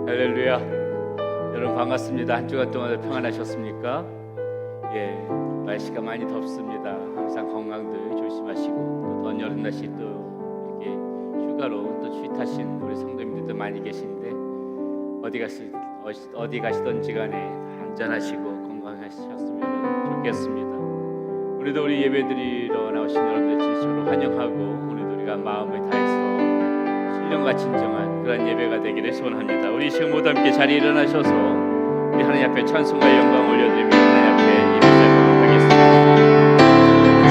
할렐루야. 여러분 반갑습니다. 한 주간 동안 평안하셨습니까? 날씨가 많이 덥습니다. 항상 건강들 조심하시고, 또 더운 여름 날씨 또 이렇게 휴가로 또 취타신 우리 성도님들도 많이 계신데 어디 가시던지 간에 안전하시고 건강하셨으면 좋겠습니다. 오늘도 우리 예배드리러 나오신 여러분들 진심으로 환영하고, 오늘도 우리가 마음을 다해서 신령과 진정한 그런 예배가 되기를 소원합니다. 우리 지금 모두 함께 자리에 일어나셔서 우리 하나님 앞에 찬송과 영광 올려드리며 하나님 앞에 예배 시작하도록 하겠습니다.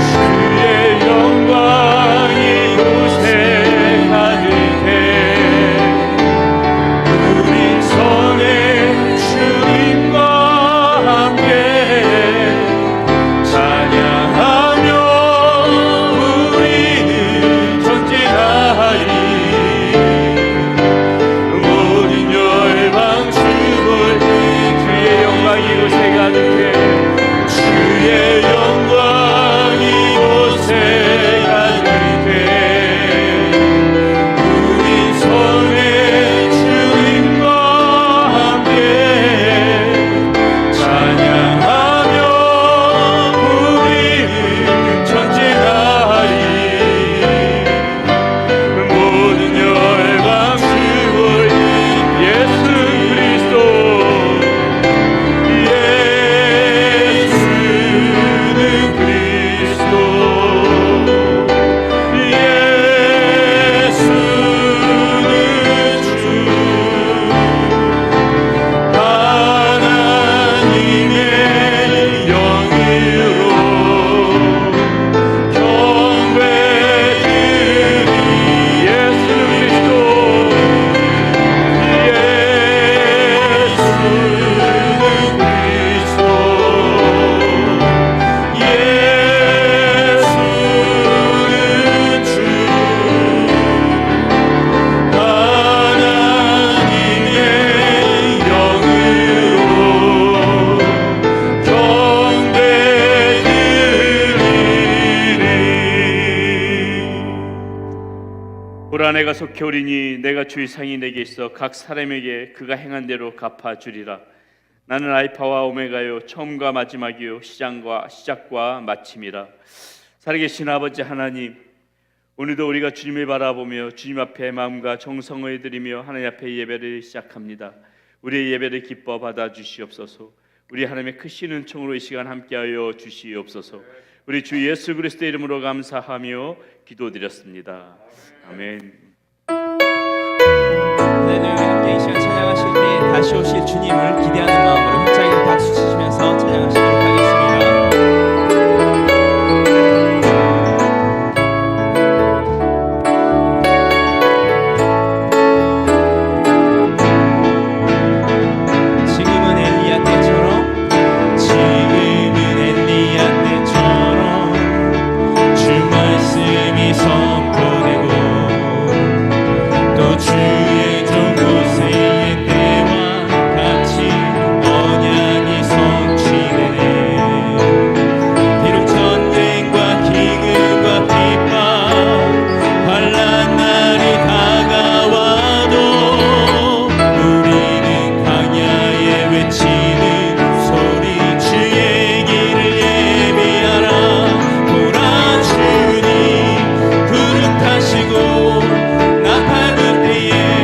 주의 영광이 이곳에 가득해 우리 성의 주님과 함께 찬양하며 우리는 전진하리. 주의 영광 이곳에 가득해 우리 성의 주님과 함께 찬양하며 우리는 전진하리. 모든 열방 주를 예수 그리스도 내가 속히 오리니 내가 주의 상이 내게 있어 각 사람에게 그가 행한 대로 갚아주리라. 나는 알파와 오메가요 처음과 마지막이요 시작과 마침이라. 살아계신 아버지 하나님, 오늘도 우리가 주님을 바라보며 주님 앞에 마음과 정성을 드리며 하나님 앞에 예배를 시작합니다. 우리의 예배를 기뻐 받아 주시옵소서. 우리 하나님의 크신 은총으로 이 시간 함께하여 주시옵소서. 우리 주 예수 그리스도의 이름으로 감사하며 기도드렸습니다. 아멘. 함께 이 시간 찬양하실 때 다시 오실 주님을 기대하는 마음으로 힘차게 박수 치시면서 찬양하시도록 하겠습니다. 주의 종구세의 때와 같이 언약이 나팔 불 때에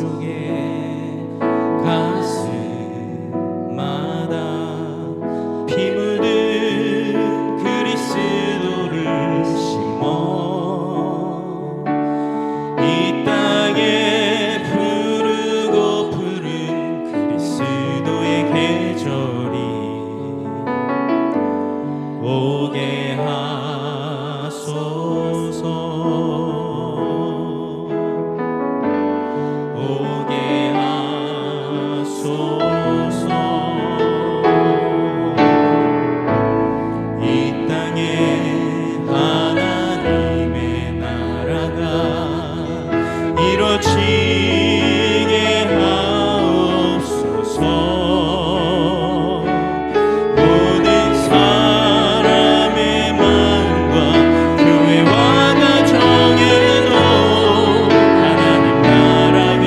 속에 가슴마다 피 묻은 그리스도를 심어 이 땅에 푸르고 푸른 그리스도의 계절이 오게 하소서. 오게 하소서. 이 땅에 하나님의 나라가 이루어지게 하옵소서. 모든 사람의 마음과 교회와 가정에도 하나님 나라가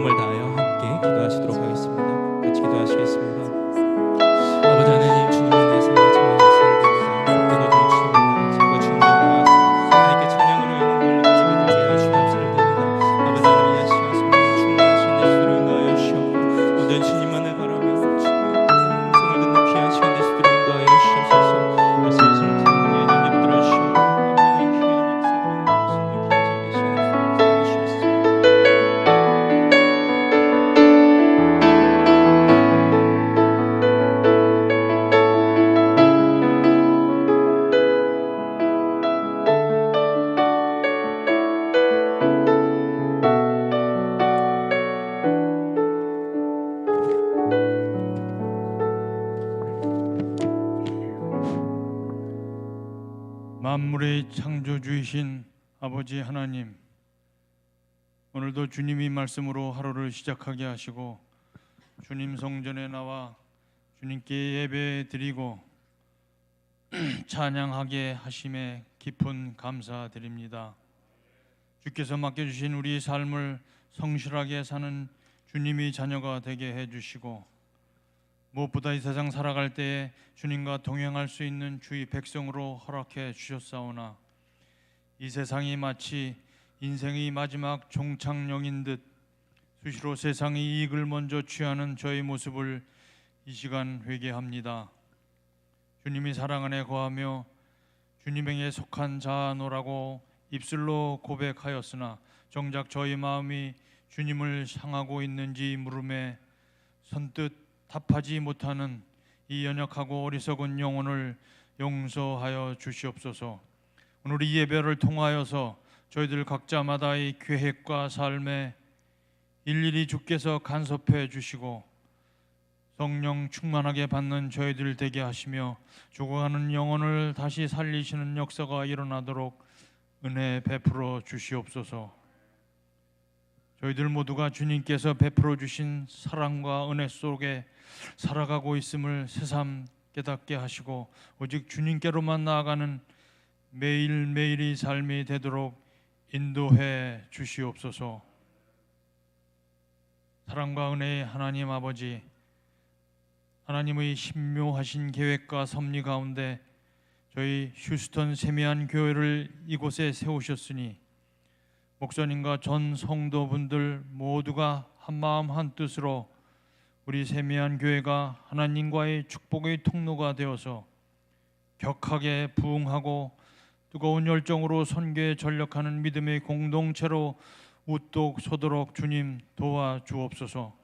마음을 다하여 함께 기도하시도록 하겠습니다. 같이 기도하시겠습니다. 아버지 하나님, 주님의 은혜에서 찬양을 드립니다. 때도 주시옵소서. 제가 주님을 나와서 하나님께 찬양으로 영광 돌리고 예배드리게 하여 주옵소서. 아버지 하나님, 이 시간 성령 충만하신 예수를 인도하여 주시옵소서. 온전히 주님만을 바라며 주님의 음성을 듣는 귀한 시간 예수를 인도하여 주시옵소서. 말씀을 성령의 능력 들어 주시옵소서. 귀한 역사를 성령 귀한 시간 주옵소서. 만물의 창조주이신 아버지 하나님, 오늘도 주님이 말씀으로 하루를 시작하게 하시고 주님 성전에 나와 주님께 예배 드리고 찬양하게 하심에 깊은 감사드립니다. 주께서 맡겨주신 우리 삶을 성실하게 사는 주님이 자녀가 되게 해주시고, 무엇보다 이 세상 살아갈 때에 주님과 동행할 수 있는 주의 백성으로 허락해 주셨사오나, 이 세상이 마치 인생의 마지막 종착역인 듯 수시로 세상의 이익을 먼저 취하는 저의 모습을 이 시간 회개합니다. 주님이 사랑 안에 거하며 주님에게 속한 자노라고 입술로 고백하였으나 정작 저희 마음이 주님을 향하고 있는지 물음에 선뜻 답하지 못하는 이 연약하고 어리석은 영혼을 용서하여 주시옵소서. 오늘 이 예배를 통하여서 저희들 각자마다의 계획과 삶에 일일이 주께서 간섭해 주시고 성령 충만하게 받는 저희들 되게 하시며 죽어가는 영혼을 다시 살리시는 역사가 일어나도록 은혜 베풀어 주시옵소서. 저희들 모두가 주님께서 베풀어 주신 사랑과 은혜 속에 살아가고 있음을 새삼 깨닫게 하시고 오직 주님께로만 나아가는 매일매일이 삶이 되도록 인도해 주시옵소서. 사랑과 은혜의 하나님 아버지, 하나님의 신묘하신 계획과 섭리 가운데 저희 휴스턴 세미한 교회를 이곳에 세우셨으니 목사님과 전 성도분들 모두가 한마음 한뜻으로 우리 세미한 교회가 하나님과의 축복의 통로가 되어서 격하게 부응하고 뜨거운 열정으로 선교에 전력하는 믿음의 공동체로 우뚝 서도록 주님 도와주옵소서.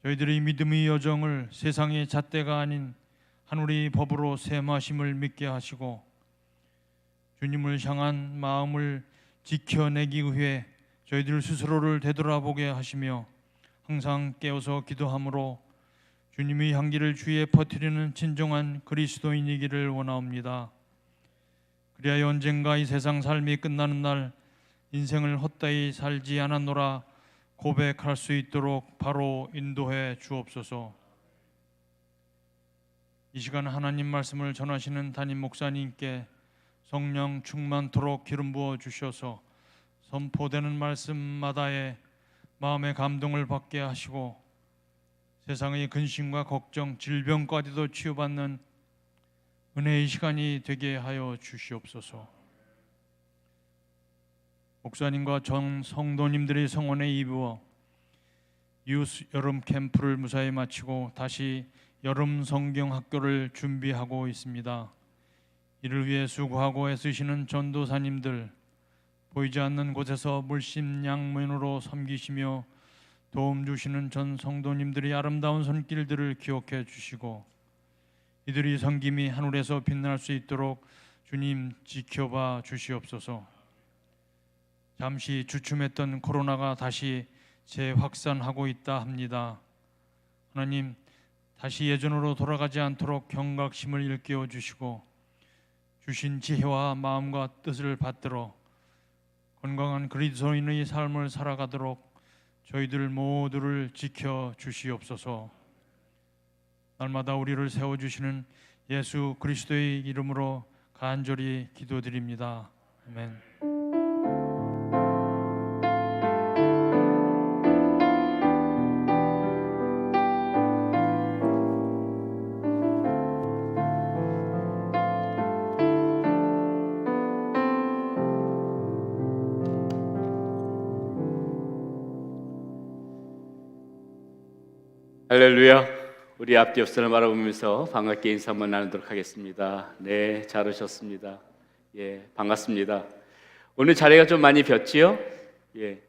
저희들의 믿음의 여정을 세상의 잣대가 아닌 하늘의 법으로 셈하심을 믿게 하시고 주님을 향한 마음을 지켜내기 위해 저희들 스스로를 되돌아보게 하시며 항상 깨어서 기도함으로 주님의 향기를 주위에 퍼뜨리는 진정한 그리스도인이기를 원하옵니다. 그리하여 언젠가 이 세상 삶이 끝나는 날 인생을 헛되이 살지 않았노라 고백할 수 있도록 바로 인도해 주옵소서. 이 시간 하나님 말씀을 전하시는 담임 목사님께 성령 충만토록 기름 부어 주셔서 선포되는 말씀마다에 마음의 감동을 받게 하시고 세상의 근심과 걱정, 질병까지도 치유받는 은혜의 시간이 되게 하여 주시옵소서. 목사님과 전 성도님들의 성원에 입어 유스 여름 캠프를 무사히 마치고 다시 여름 성경 학교를 준비하고 있습니다. 이를 위해 수고하고 애쓰시는 전도사님들, 보이지 않는 곳에서 물심양면으로 섬기시며 도움 주시는 전 성도님들의 아름다운 손길들을 기억해 주시고 이들이 섬김이 하늘에서 빛날 수 있도록 주님 지켜봐 주시옵소서. 잠시 주춤했던 코로나가 다시 재확산하고 있다 합니다. 하나님, 다시 예전으로 돌아가지 않도록 경각심을 일깨워 주시고 주신 지혜와 마음과 뜻을 받들어 건강한 그리스도인의 삶을 살아가도록 저희들 모두를 지켜 주시옵소서. 날마다 우리를 세워주시는 예수 그리스도의 이름으로 간절히 기도드립니다. 아멘. 할렐루야. 우리 앞뒤 옆선을 바라보면서 반갑게 인사 한번 나누도록 하겠습니다. 네, 잘 오셨습니다. 예, 반갑습니다. 오늘 자리가 좀 많이 비었지요? 예.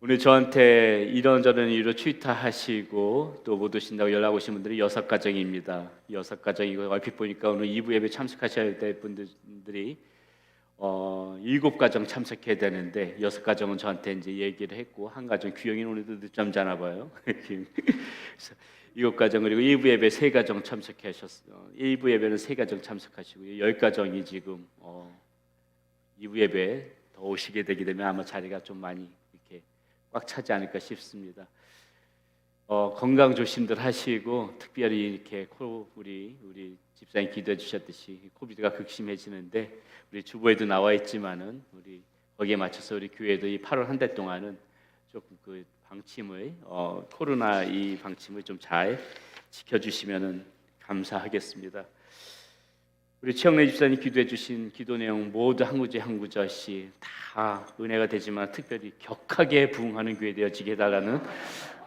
오늘 저한테 이런저런 이유로 취타하시고 또 못 오신다고 연락 오신 분들이 6가정입니다. 6가정이고 얼핏 보니까 오늘 2부 예배 참석하셔야 될 분들이 7가정 참석해야 되는데 6가정은 저한테 이제 얘기를 했고 한 가정 규영이 오늘도 늦잠 자나 봐요. 그래서 7가정 그리고 2부 예배 3가정 참석하셨어요. 1부 예배는 3가정 참석하시고요. 10가정이 지금 2부 예배 더 오시게 되게 되면 아마 자리가 좀 많이 이렇게 꽉 차지 않을까 싶습니다. 건강 조심들 하시고 특별히 이렇게 우리 집사님 기도해 주셨듯이 코비드가 극심해지는데 우리 주보에도 나와 있지만은 우리 거기에 맞춰서 우리 교회도 이 8월 한 달 동안은 조금 그 방침을 코로나 이 방침을 좀 잘 지켜주시면은 감사하겠습니다. 우리 최영래 집사님 기도해 주신 기도 내용 모두 한 구절 한 구절씩 다 은혜가 되지만 특별히 격하게 부응하는 교회 되어지게 해달라는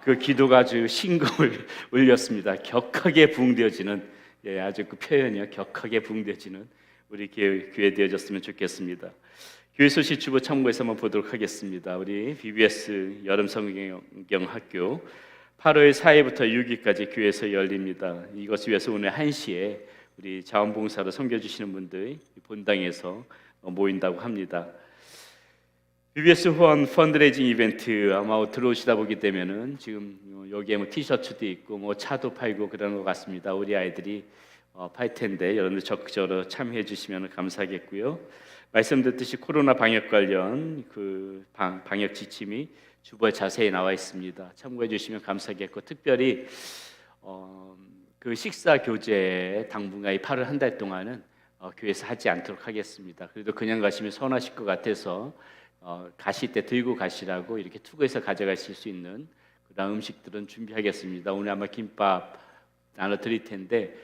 그 기도가 아주 신금을 울렸습니다. 격하게 부응되어지는 아주 그 표현이요. 격하게 부응되어지는 우리 교회 되어졌으면 좋겠습니다. 교회 소식 주보 참고해서 한번 보도록 하겠습니다. 우리 BBS 여름 성경학교 8월 4일부터 6일까지 교회에서 열립니다. 이것을 위해서 오늘 1시에 우리 자원봉사로 섬겨주시는 분들 본당에서 모인다고 합니다. BBS 후원 펀드레이징 이벤트 아마 들어오시다 보게 되면은 지금 여기에 뭐 티셔츠도 있고 뭐 차도 팔고 그러는 것 같습니다. 우리 아이들이 팔 텐데 여러분들 적극적으로 참여해 주시면 감사하겠고요. 말씀 듣듯이 코로나 방역 관련 그 방역 지침이 주보에 자세히 나와 있습니다. 참고해 주시면 감사하겠고 특별히 그 식사 교제 당분간 이 8월 한 달 동안은 교회에서 하지 않도록 하겠습니다. 그래도 그냥 가시면 서운하실 것 같아서 가실 때 들고 가시라고 이렇게 투고해서 가져가실 수 있는 그런 음식들은 준비하겠습니다. 오늘 아마 김밥 나눠 드릴 텐데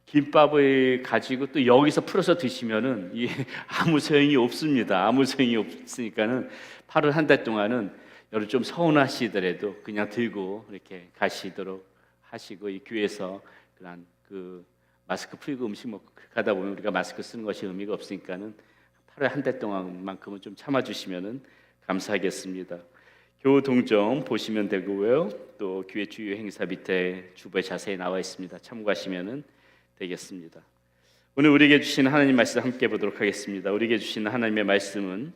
김밥을 가지고 또 여기서 풀어서 드시면은 이게 아무 소용이 없습니다. 아무 소용이 없으니까는 8월 한 달 동안은 여러분 좀 서운하시더라도 그냥 들고 이렇게 가시도록 하시고 이 교회에서 그런 그 마스크 풀고 음식 먹고 가다 보면 우리가 마스크 쓰는 것이 의미가 없으니까는 8월 한 달 동안만큼은 좀 참아주시면은 감사하겠습니다. 교우 동정 보시면 되고요. 또 교회 주요 행사 밑에 주보에 자세히 나와 있습니다. 참고하시면은 되겠습니다. 오늘 우리에게 주신 하나님 말씀 함께 보도록 하겠습니다. 우리에게 주신 하나님의 말씀은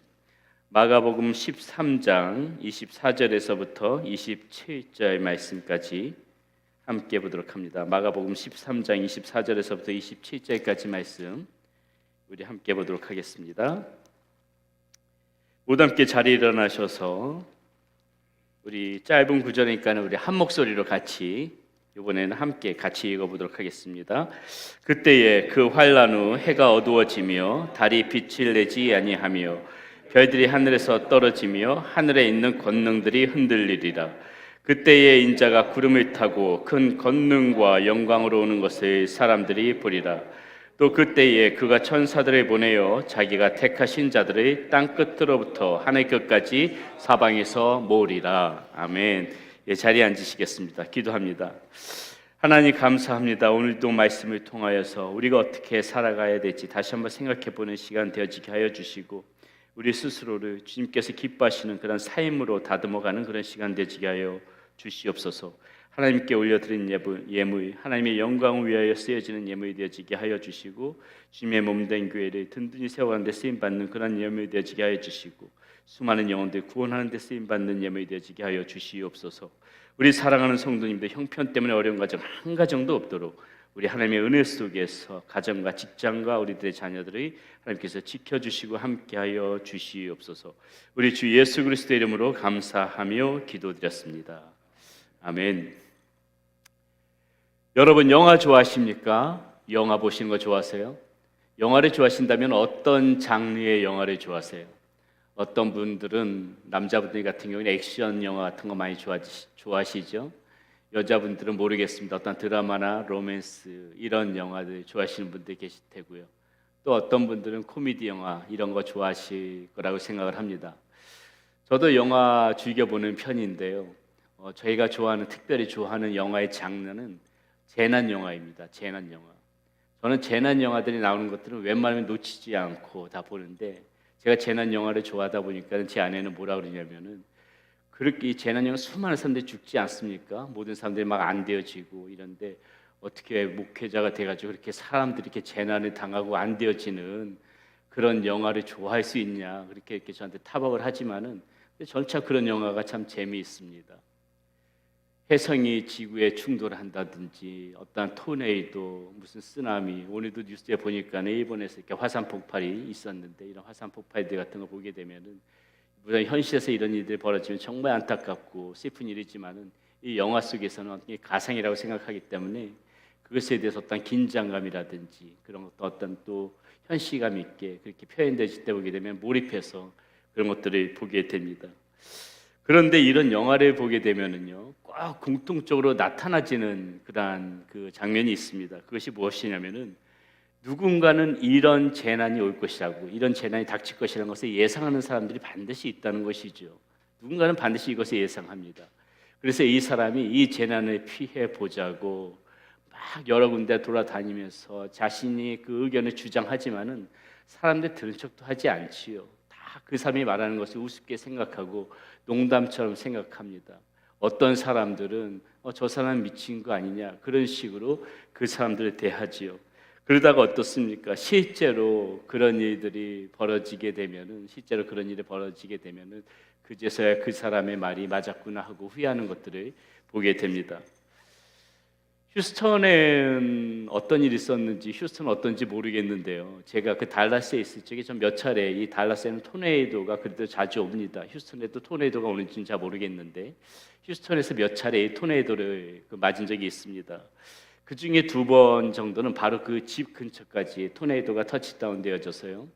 마가복음 13장 24절에서부터 27절 말씀까지 함께 보도록 합니다. 마가복음 13장 24절에서부터 27절까지 말씀 우리 함께 보도록 하겠습니다. 모두 함께 자리에 일어나셔서 우리 짧은 구절이니까 우리 한 목소리로 같이 이번에는 함께 같이 읽어보도록 하겠습니다. 그때에 그 환란 후 해가 어두워지며 달이 빛을 내지 아니하며 별들이 하늘에서 떨어지며 하늘에 있는 권능들이 흔들리리라. 그때에 인자가 구름을 타고 큰 권능과 영광으로 오는 것을 사람들이 보리라. 또 그때에 그가 천사들을 보내어 자기가 택하신 자들을 땅 끝으로부터 하늘 끝까지 사방에서 모으리라. 아멘. 예, 자리에 앉으시겠습니다. 기도합니다. 하나님 감사합니다. 오늘도 말씀을 통하여서 우리가 어떻게 살아가야 될지 다시 한번 생각해보는 시간 되어지게 하여 주시고 우리 스스로를 주님께서 기뻐하시는 그런 삶으로 다듬어가는 그런 시간 되어지게 하여 주시옵소서. 하나님께 올려드린 예물 하나님의 영광을 위하여 쓰여지는 예물이 되어지게 하여 주시고 주님의 몸된 교회를 든든히 세워가는 데 쓰임받는 그런 예물이 되어지게 하여 주시고 수많은 영혼들 구원하는 데 쓰임받는 예물이 되어지게 하여 주시옵소서. 우리 사랑하는 성도님들 형편 때문에 어려운 가정 한 가정도 없도록 우리 하나님의 은혜 속에서 가정과 직장과 우리들의 자녀들을 하나님께서 지켜주시고 함께하여 주시옵소서. 우리 주 예수 그리스도의 이름으로 감사하며 기도드렸습니다. 아멘. 여러분 영화 좋아하십니까? 영화 보시는 거 좋아하세요? 영화를 좋아하신다면 어떤 장르의 영화를 좋아하세요? 어떤 분들은 남자분들 같은 경우는 액션 영화 같은 거 많이 좋아하시죠? 여자분들은 모르겠습니다. 어떤 드라마나 로맨스 이런 영화들 좋아하시는 분들 계실 테고요. 또 어떤 분들은 코미디 영화 이런 거 좋아하실 거라고 생각을 합니다. 저도 영화 즐겨보는 편인데요. 저희가 특별히 좋아하는 영화의 장르는 재난 영화입니다. 재난 영화. 저는 재난 영화들이 나오는 것들은 웬만하면 놓치지 않고 다 보는데, 제가 재난 영화를 좋아하다 보니까 제 아내는 뭐라 그러냐면은, 그렇게 이 재난 영화 수많은 사람들이 죽지 않습니까? 모든 사람들이 막 안 되어지고 이런데 어떻게 목회자가 돼가지고 그렇게 사람들이 이렇게 재난을 당하고 안 되어지는 그런 영화를 좋아할 수 있냐, 그렇게 이렇게 저한테 타박을 하지만은 저는 참 그런 영화가 참 재미있습니다. 혜성이 지구에 충돌한다든지 어떤 토네이도, 무슨 쓰나미, 오늘도 뉴스에 보니까 일본에서 이렇게 화산 폭발이 있었는데, 이런 화산 폭발들 같은 거 보게 되면은 물론 현실에서 이런 일들이 벌어지면 정말 안타깝고 슬픈 일이지만은 이 영화 속에서는 가상이라고 생각하기 때문에 그것에 대해서 어떤 긴장감이라든지 그런 어떤 또 현실감 있게 그렇게 표현되실 때 보게 되면 몰입해서 그런 것들을 보게 됩니다. 그런데 이런 영화를 보게 되면은요, 꼭 공통적으로 나타나지는 그러한 그 장면이 있습니다. 그것이 무엇이냐면은, 누군가는 이런 재난이 올 것이라고, 이런 재난이 닥칠 것이라는 것을 예상하는 사람들이 반드시 있다는 것이죠. 누군가는 반드시 이것을 예상합니다. 그래서 이 사람이 이 재난을 피해 보자고 막 여러 군데 돌아다니면서 자신이 그 의견을 주장하지만은 사람들 들은 척도 하지 않지요. 다 그 사람이 말하는 것을 우습게 생각하고 농담처럼 생각합니다. 어떤 사람들은 저 사람 미친 거 아니냐, 그런 식으로 그 사람들을 대하지요. 그러다가 어떻습니까? 실제로 그런 일이 벌어지게 되면은 그제서야 그 사람의 말이 맞았구나 하고 후회하는 것들을 보게 됩니다. 휴스턴에는 어떤 일이 있었는지, 휴스턴은 어떤지 모르겠는데요, 제가 그 달라스에 있을 적에 좀 몇 차례 이 달라스에는 토네이도가 그래도 자주 옵니다. 휴스턴에도 토네이도가 오는지는 잘 모르겠는데 휴스턴에서 몇 차례 이 토네이도를 맞은 적이 있습니다. 그 중에 2번 정도는 바로 그 집 근처까지 토네이도가 터치다운 되어져서요.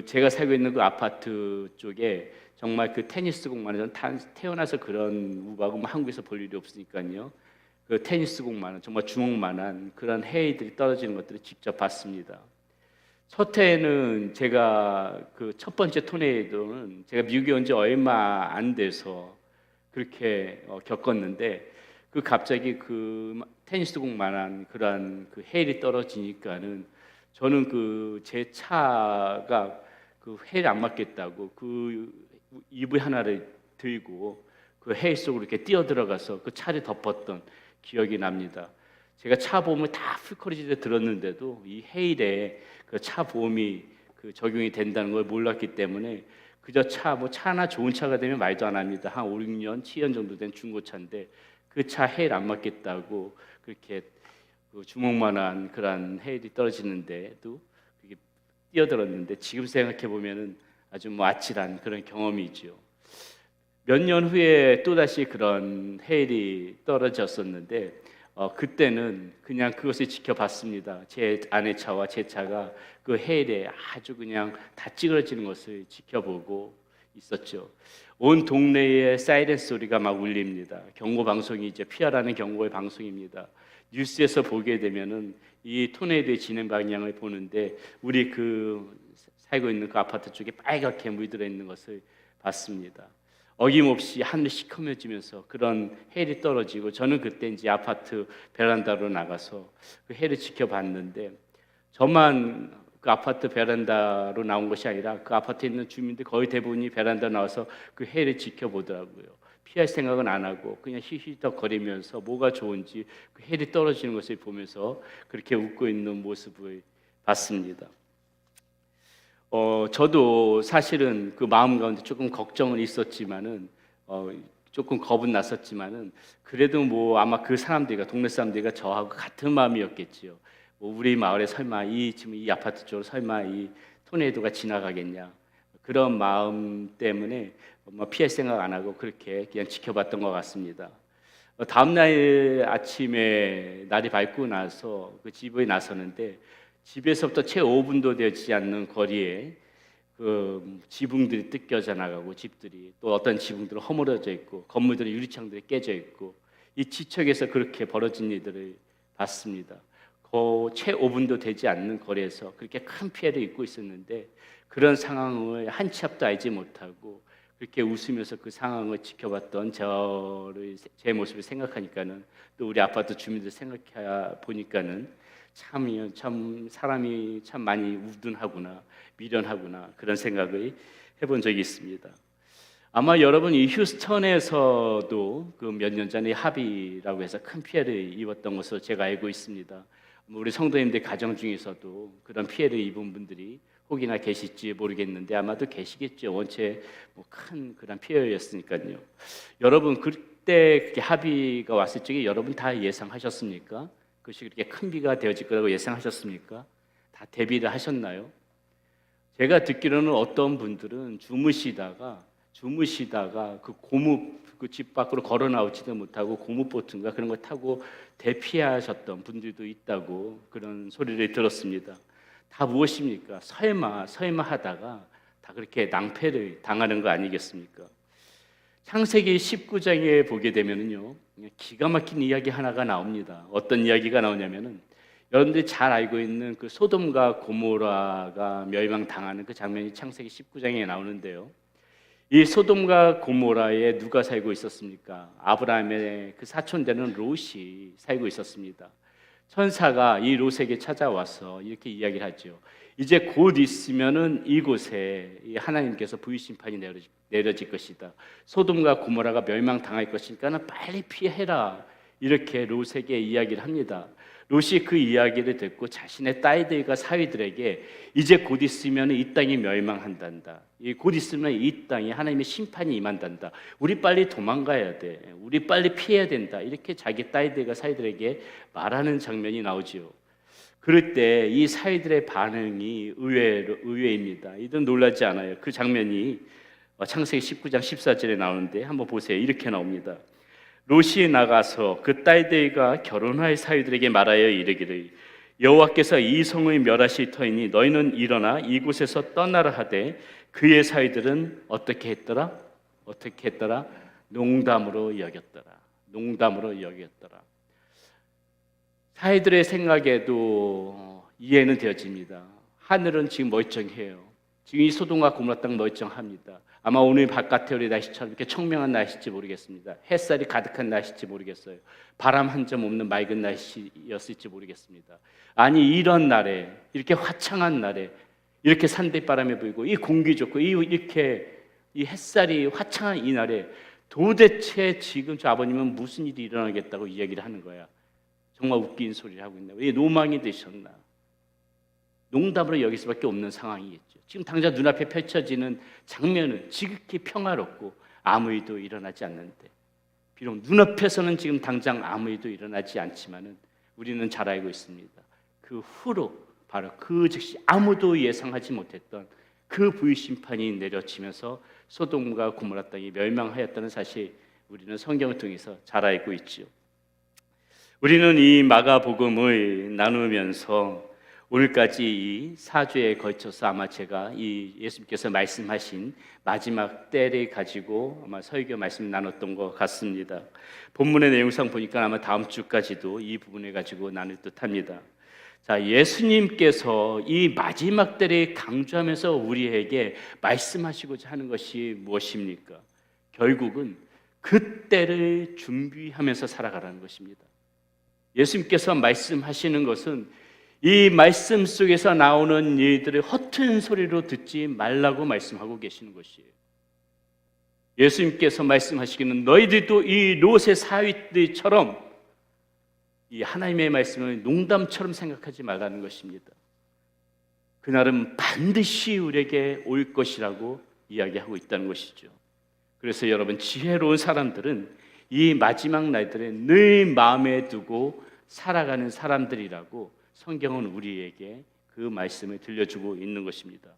제가 살고 있는 그 아파트 쪽에 정말 그 테니스공만한, 태어나서 그런 우박은 한국에서 볼 일이 없으니까요. 그 테니스공만한, 정말 주먹만한 그런 해일들이 떨어지는 것들을 직접 봤습니다. 첫 해에는 제가 그 첫 번째 토네이도는 제가 미국에 온 지 얼마 안 돼서 그렇게 겪었는데, 갑자기 그 테니스공만한 그런 그 해일이 떨어지니까는 저는 제 차가 그 해일 안 맞겠다고 그 이불 하나를 들고 그 해일 속으로 이렇게 뛰어 들어가서 그 차를 덮었던 기억이 납니다. 제가 차 보험을 다 풀커리지에 들었는데도 이 해일에 그 차 보험이 적용이 된다는 걸 몰랐기 때문에 그저 차 하나 좋은 차가 되면 말도 안 합니다. 한 5, 6년, 7년 정도 된 중고차인데 그 차 해일 안 맞겠다고 그렇게 주먹만한 그런 해일이 떨어지는데도 그게 뛰어들었는데, 지금 생각해 보면은 아주 아찔한 그런 경험이죠. 몇 년 후에 또 다시 그런 해일이 떨어졌었는데 그때는 그냥 그것을 지켜봤습니다. 제 아내 차와 제 차가 그 해일에 아주 그냥 다 찌그러지는 것을 지켜보고 있었죠. 온 동네에 사이렌 소리가 막 울립니다. 경고 방송이 이제 피하라는 경고의 방송입니다. 뉴스에서 보게 되면은 이 토네이도의 진행 방향을 보는데 우리 살고 있는 그 아파트 쪽에 빨갛게 물들어 있는 것을 봤습니다. 어김없이 하늘이 시커매지면서 그런 해일이 떨어지고, 저는 그때 이제 아파트 베란다로 나가서 그 해를 지켜봤는데, 저만 그 아파트 베란다로 나온 것이 아니라 그 아파트에 있는 주민들 거의 대부분이 베란다 나와서 그 해를 지켜보더라고요. 피할 생각은 안 하고 그냥 히히덕거리면서 뭐가 좋은지 그 해를 떨어지는 것을 보면서 그렇게 웃고 있는 모습을 봤습니다. 저도 사실은 그 마음 가운데 조금 걱정은 있었지만은 조금 겁은 났었지만은 그래도 아마 그 사람들과 동네 사람들과 저하고 같은 마음이었겠지요. 우리 마을에 설마 지금 이 아파트 쪽으로 설마 이 토네이도가 지나가겠냐, 그런 마음 때문에 피할 생각 안 하고 그렇게 그냥 지켜봤던 것 같습니다. 다음 날 아침에 날이 밝고 나서 그 집에 나서는데, 집에서부터 채 5분도 되지 않는 거리에 지붕들이 뜯겨져 나가고, 집들이 또 어떤 지붕들은 허물어져 있고, 건물들의 유리창들이 깨져 있고, 이 지척에서 그렇게 벌어진 일들을 봤습니다. 채 5분도 되지 않는 거리에서 그렇게 큰 피해를 입고 있었는데, 그런 상황을 한 치 앞도 알지 못하고 그렇게 웃으면서 그 상황을 지켜봤던 제 모습을 생각하니까는, 또 우리 아파트 주민들 생각해 보니까는 참 사람이 참 많이 우둔하구나, 미련하구나, 그런 생각을 해본 적이 있습니다. 아마 여러분 이 휴스턴에서도 그 몇 년 전에 합의라고 해서 큰 피해를 입었던 것으로 제가 알고 있습니다. 우리 성도님들 가정 중에서도 그런 피해를 입은 분들이 혹이나 계실지 모르겠는데 아마도 계시겠죠. 원체 큰 그런 피해였으니까요. 여러분 그때 그렇게 합의가 왔을 적에 여러분 다 예상하셨습니까? 그것이 그렇게 큰 비가 되어질 거라고 예상하셨습니까? 다 대비를 하셨나요? 제가 듣기로는 어떤 분들은 주무시다가 그 고무 그 집 밖으로 걸어 나오지도 못하고 고무보트인가 그런 거 타고 대피하셨던 분들도 있다고 그런 소리를 들었습니다. 다 무엇입니까? 설마 하다가 다 그렇게 낭패를 당하는 거 아니겠습니까? 창세기 19장에 보게 되면은요, 기가 막힌 이야기 하나가 나옵니다. 어떤 이야기가 나오냐면은 여러분들이 잘 알고 있는 그 소돔과 고모라가 멸망당하는 그 장면이 창세기 19장에 나오는데요. 이 소돔과 고모라에 누가 살고 있었습니까? 아브라함의 그 사촌 되는 롯이 살고 있었습니다. 천사가 이 롯에게 찾아와서 이렇게 이야기를 하죠. 이제 곧 있으면은 이곳에 하나님께서 부의 심판이 내려질 것이다. 소돔과 고모라가 멸망당할 것이니까 빨리 피해라. 이렇게 롯에게 이야기를 합니다. 롯이 그 이야기를 듣고 자신의 딸들과 사위들에게 이제 곧 있으면 이 땅이 멸망한단다. 곧 있으면 이 땅에 하나님의 심판이 임한단다. 우리 빨리 도망가야 돼. 우리 빨리 피해야 된다. 이렇게 자기 딸들과 사위들에게 말하는 장면이 나오지요. 그럴 때 이 사위들의 반응이 의외입니다. 이들 놀라지 않아요. 그 장면이 창세기 19장 14절에 나오는데 한번 보세요. 이렇게 나옵니다. 롯이 나가서 그 딸들과 결혼할 사위들에게 말하여 이르기를 여호와께서 이 성을 멸하실 터이니 너희는 일어나 이곳에서 떠나라 하되 그의 사위들은 어떻게 했더라? 농담으로 여겼더라. 사위들의 생각에도 이해는 되어집니다. 하늘은 지금 멀쩡해요. 지금 이 소돔과 고모라 땅 멀쩡합니다. 아마 오늘 바깥의 우리 날씨처럼 이렇게 청명한 날씨일지 모르겠습니다. 햇살이 가득한 날씨일지 모르겠어요. 바람 한 점 없는 맑은 날씨였을지 모르겠습니다. 아니 이런 날에, 이렇게 화창한 날에, 이렇게 산들바람이 불고 이 공기 좋고 이렇게 이 햇살이 화창한 이 날에 도대체 지금 저 아버님은 무슨 일이 일어나겠다고 이야기를 하는 거야. 정말 웃긴 소리를 하고 있네. 왜 노망이 되셨나? 농담으로 여길 수밖에 없는 상황이겠죠. 지금 당장 눈앞에 펼쳐지는 장면은 지극히 평화롭고 아무 일도 일어나지 않는데, 비록 눈앞에서는 지금 당장 아무 일도 일어나지 않지만은 우리는 잘 알고 있습니다. 그 후로 바로 그 즉시 아무도 예상하지 못했던 그 부의 심판이 내려지면서 소돔과 고모라 땅이 멸망하였다는 사실 우리는 성경을 통해서 잘 알고 있지요. 우리는 이 마가복음을 나누면서 오늘까지 이 4주에 걸쳐서 아마 제가 이 예수님께서 말씀하신 마지막 때를 가지고 아마 설교 말씀 나눴던 것 같습니다. 본문의 내용상 보니까 아마 다음 주까지도 이 부분을 가지고 나눌 듯합니다. 자, 예수님께서 이 마지막 때를 강조하면서 우리에게 말씀하시고자 하는 것이 무엇입니까? 결국은 그 때를 준비하면서 살아가라는 것입니다. 예수님께서 말씀하시는 것은 이 말씀 속에서 나오는 일들을 허튼 소리로 듣지 말라고 말씀하고 계시는 것이에요. 예수님께서 말씀하시기는 너희들도 이 롯의 사위들처럼 이 하나님의 말씀을 농담처럼 생각하지 말라는 것입니다. 그날은 반드시 우리에게 올 것이라고 이야기하고 있다는 것이죠. 그래서 여러분, 지혜로운 사람들은 이 마지막 날들에 늘 마음에 두고 살아가는 사람들이라고 성경은 우리에게 그 말씀을 들려주고 있는 것입니다.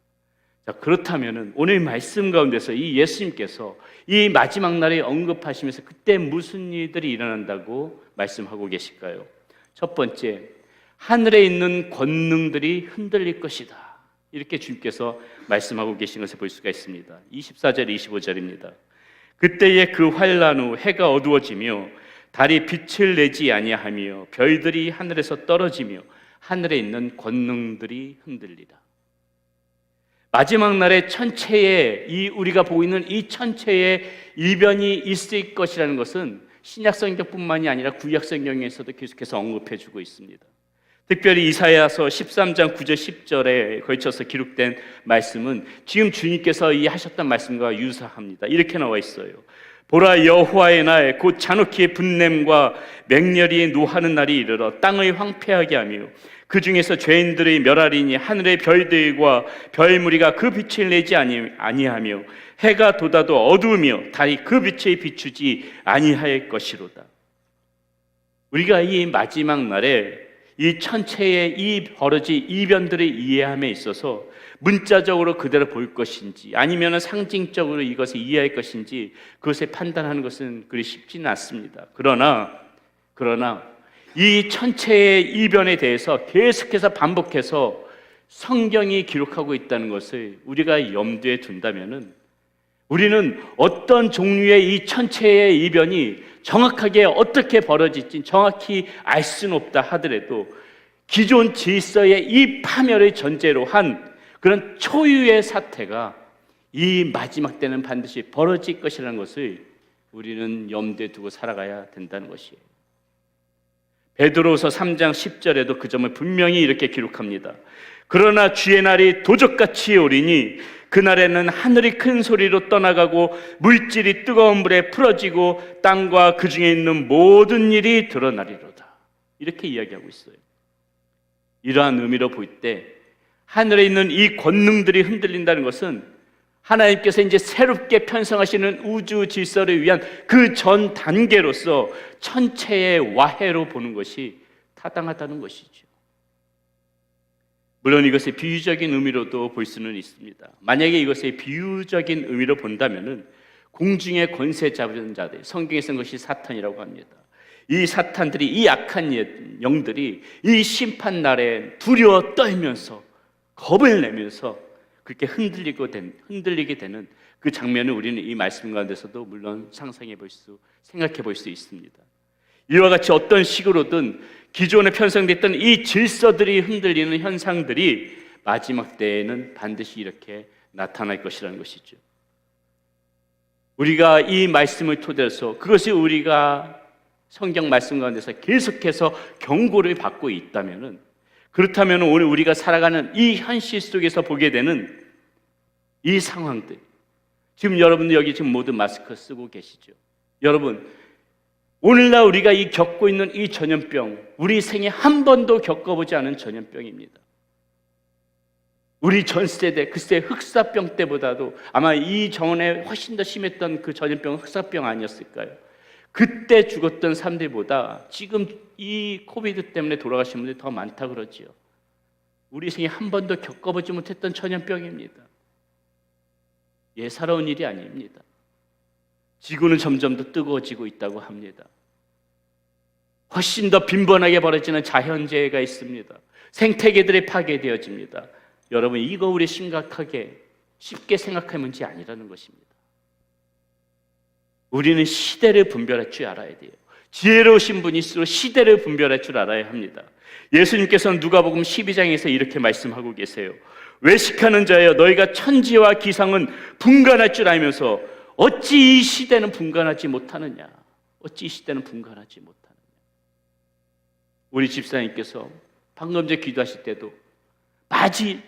자, 그렇다면은 오늘 말씀 가운데서 이 예수님께서 이 마지막 날에 언급하시면서 그때 무슨 일들이 일어난다고 말씀하고 계실까요? 첫 번째, 하늘에 있는 권능들이 흔들릴 것이다. 이렇게 주님께서 말씀하고 계신 것을 볼 수가 있습니다. 24절, 25절입니다. 그때에 그 환난 후 해가 어두워지며 달이 빛을 내지 아니하며 별들이 하늘에서 떨어지며 하늘에 있는 권능들이 흔들리라. 마지막 날에 천체에 우리가 보고 있는 이 천체의 이변이 있을 것이라는 것은 신약 성경뿐만이 아니라 구약 성경에서도 계속해서 언급해주고 있습니다. 특별히 이사야서 13장 9절 10절에 걸쳐서 기록된 말씀은 지금 주님께서 이 하셨던 말씀과 유사합니다. 이렇게 나와 있어요. 보라, 여호와의 날 곧 잔혹히의 분냄과 맹렬히 노하는 날이 이르러 땅을 황폐하게 하며 그 중에서 죄인들의 멸하리니 하늘의 별들과 별무리가 그 빛을 내지 아니하며 해가 돋아도 어두우며 달이 그 빛을 비추지 아니할 것이로다. 우리가 이 마지막 날에 이 천체의 이 벌어질 이변들을 이해함에 있어서 문자적으로 그대로 볼 것인지 아니면 상징적으로 이것을 이해할 것인지 그것을 판단하는 것은 그리 쉽지는 않습니다. 그러나 이 천체의 이변에 대해서 계속해서 반복해서 성경이 기록하고 있다는 것을 우리가 염두에 둔다면은 우리는 어떤 종류의 이 천체의 이변이 정확하게 어떻게 벌어질지 정확히 알 수는 없다 하더라도 기존 질서의 이 파멸을 전제로 한 그런 초유의 사태가 이 마지막 때는 반드시 벌어질 것이라는 것을 우리는 염두에 두고 살아가야 된다는 것이에요. 베드로후서 3장 10절에도 그 점을 분명히 이렇게 기록합니다. 그러나 주의 날이 도적같이 오리니 그날에는 하늘이 큰 소리로 떠나가고 물질이 뜨거운 물에 풀어지고 땅과 그 중에 있는 모든 일이 드러나리로다. 이렇게 이야기하고 있어요. 이러한 의미로 볼 때 하늘에 있는 이 권능들이 흔들린다는 것은 하나님께서 이제 새롭게 편성하시는 우주 질서를 위한 그 전 단계로서 천체의 와해로 보는 것이 타당하다는 것이죠. 물론 이것의 비유적인 의미로도 볼 수는 있습니다. 만약에 이것의 비유적인 의미로 본다면은 공중의 권세 잡은 자들, 성경에 쓴 것이 사탄이라고 합니다. 이 사탄들이, 이 악한 영들이 이 심판 날에 두려워 떨면서 겁을 내면서 그렇게 흔들리게 되는 그 장면을 우리는 이 말씀 가운데서도 물론 생각해 볼 수 있습니다. 이와 같이 어떤 식으로든 기존에 편성됐던 이 질서들이 흔들리는 현상들이 마지막 때에는 반드시 이렇게 나타날 것이라는 것이죠. 우리가 이 말씀을 토대로 그것이 우리가 성경 말씀 가운데서 계속해서 경고를 받고 있다면은, 그렇다면 오늘 우리가 살아가는 이 현실 속에서 보게 되는 이 상황들, 지금 여러분들 여기 지금 모두 마스크 쓰고 계시죠? 여러분, 오늘날 우리가 겪고 있는 이 전염병, 우리 생에 한 번도 겪어보지 않은 전염병입니다. 우리 전 세대, 글쎄 흑사병 때보다도 아마 이 전에 훨씬 더 심했던 그 전염병은 흑사병 아니었을까요? 그때 죽었던 사람들보다 지금 이 코비드 때문에 돌아가신 분들이 더 많다 그러지요. 우리 생에 한 번도 겪어보지 못했던 전염병입니다. 예사로운 일이 아닙니다. 지구는 점점 더 뜨거워지고 있다고 합니다. 훨씬 더 빈번하게 벌어지는 자연재해가 있습니다. 생태계들이 파괴되어집니다. 여러분, 이거 우리 심각하게 쉽게 생각할 문제 아니라는 것입니다. 우리는 시대를 분별할 줄 알아야 돼요. 지혜로우신 분일수록 시대를 분별할 줄 알아야 합니다. 예수님께서는 누가복음 12장에서 이렇게 말씀하고 계세요. 외식하는 자여, 너희가 천지와 기상은 분간할 줄 알면서 어찌 이 시대는 분간하지 못하느냐? 어찌 이 시대는 분간하지 못하느냐? 우리 집사님께서 방금 전 기도하실 때도 마치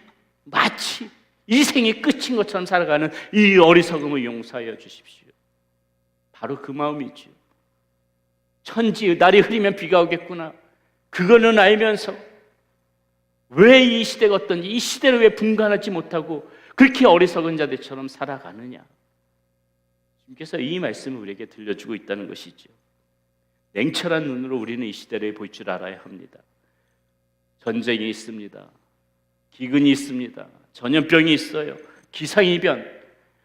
이 생이 끝인 것처럼 살아가는 이 어리석음을 용서하여 주십시오. 바로 그 마음이죠. 천지 날이 흐리면 비가 오겠구나. 그거는 알면서 왜 이 시대가 어떤지, 이 시대를 왜 분간하지 못하고 그렇게 어리석은 자들처럼 살아가느냐. 주님께서 이 말씀을 우리에게 들려주고 있다는 것이죠. 냉철한 눈으로 우리는 이 시대를 볼 줄 알아야 합니다. 전쟁이 있습니다. 기근이 있습니다. 전염병이 있어요. 기상이변.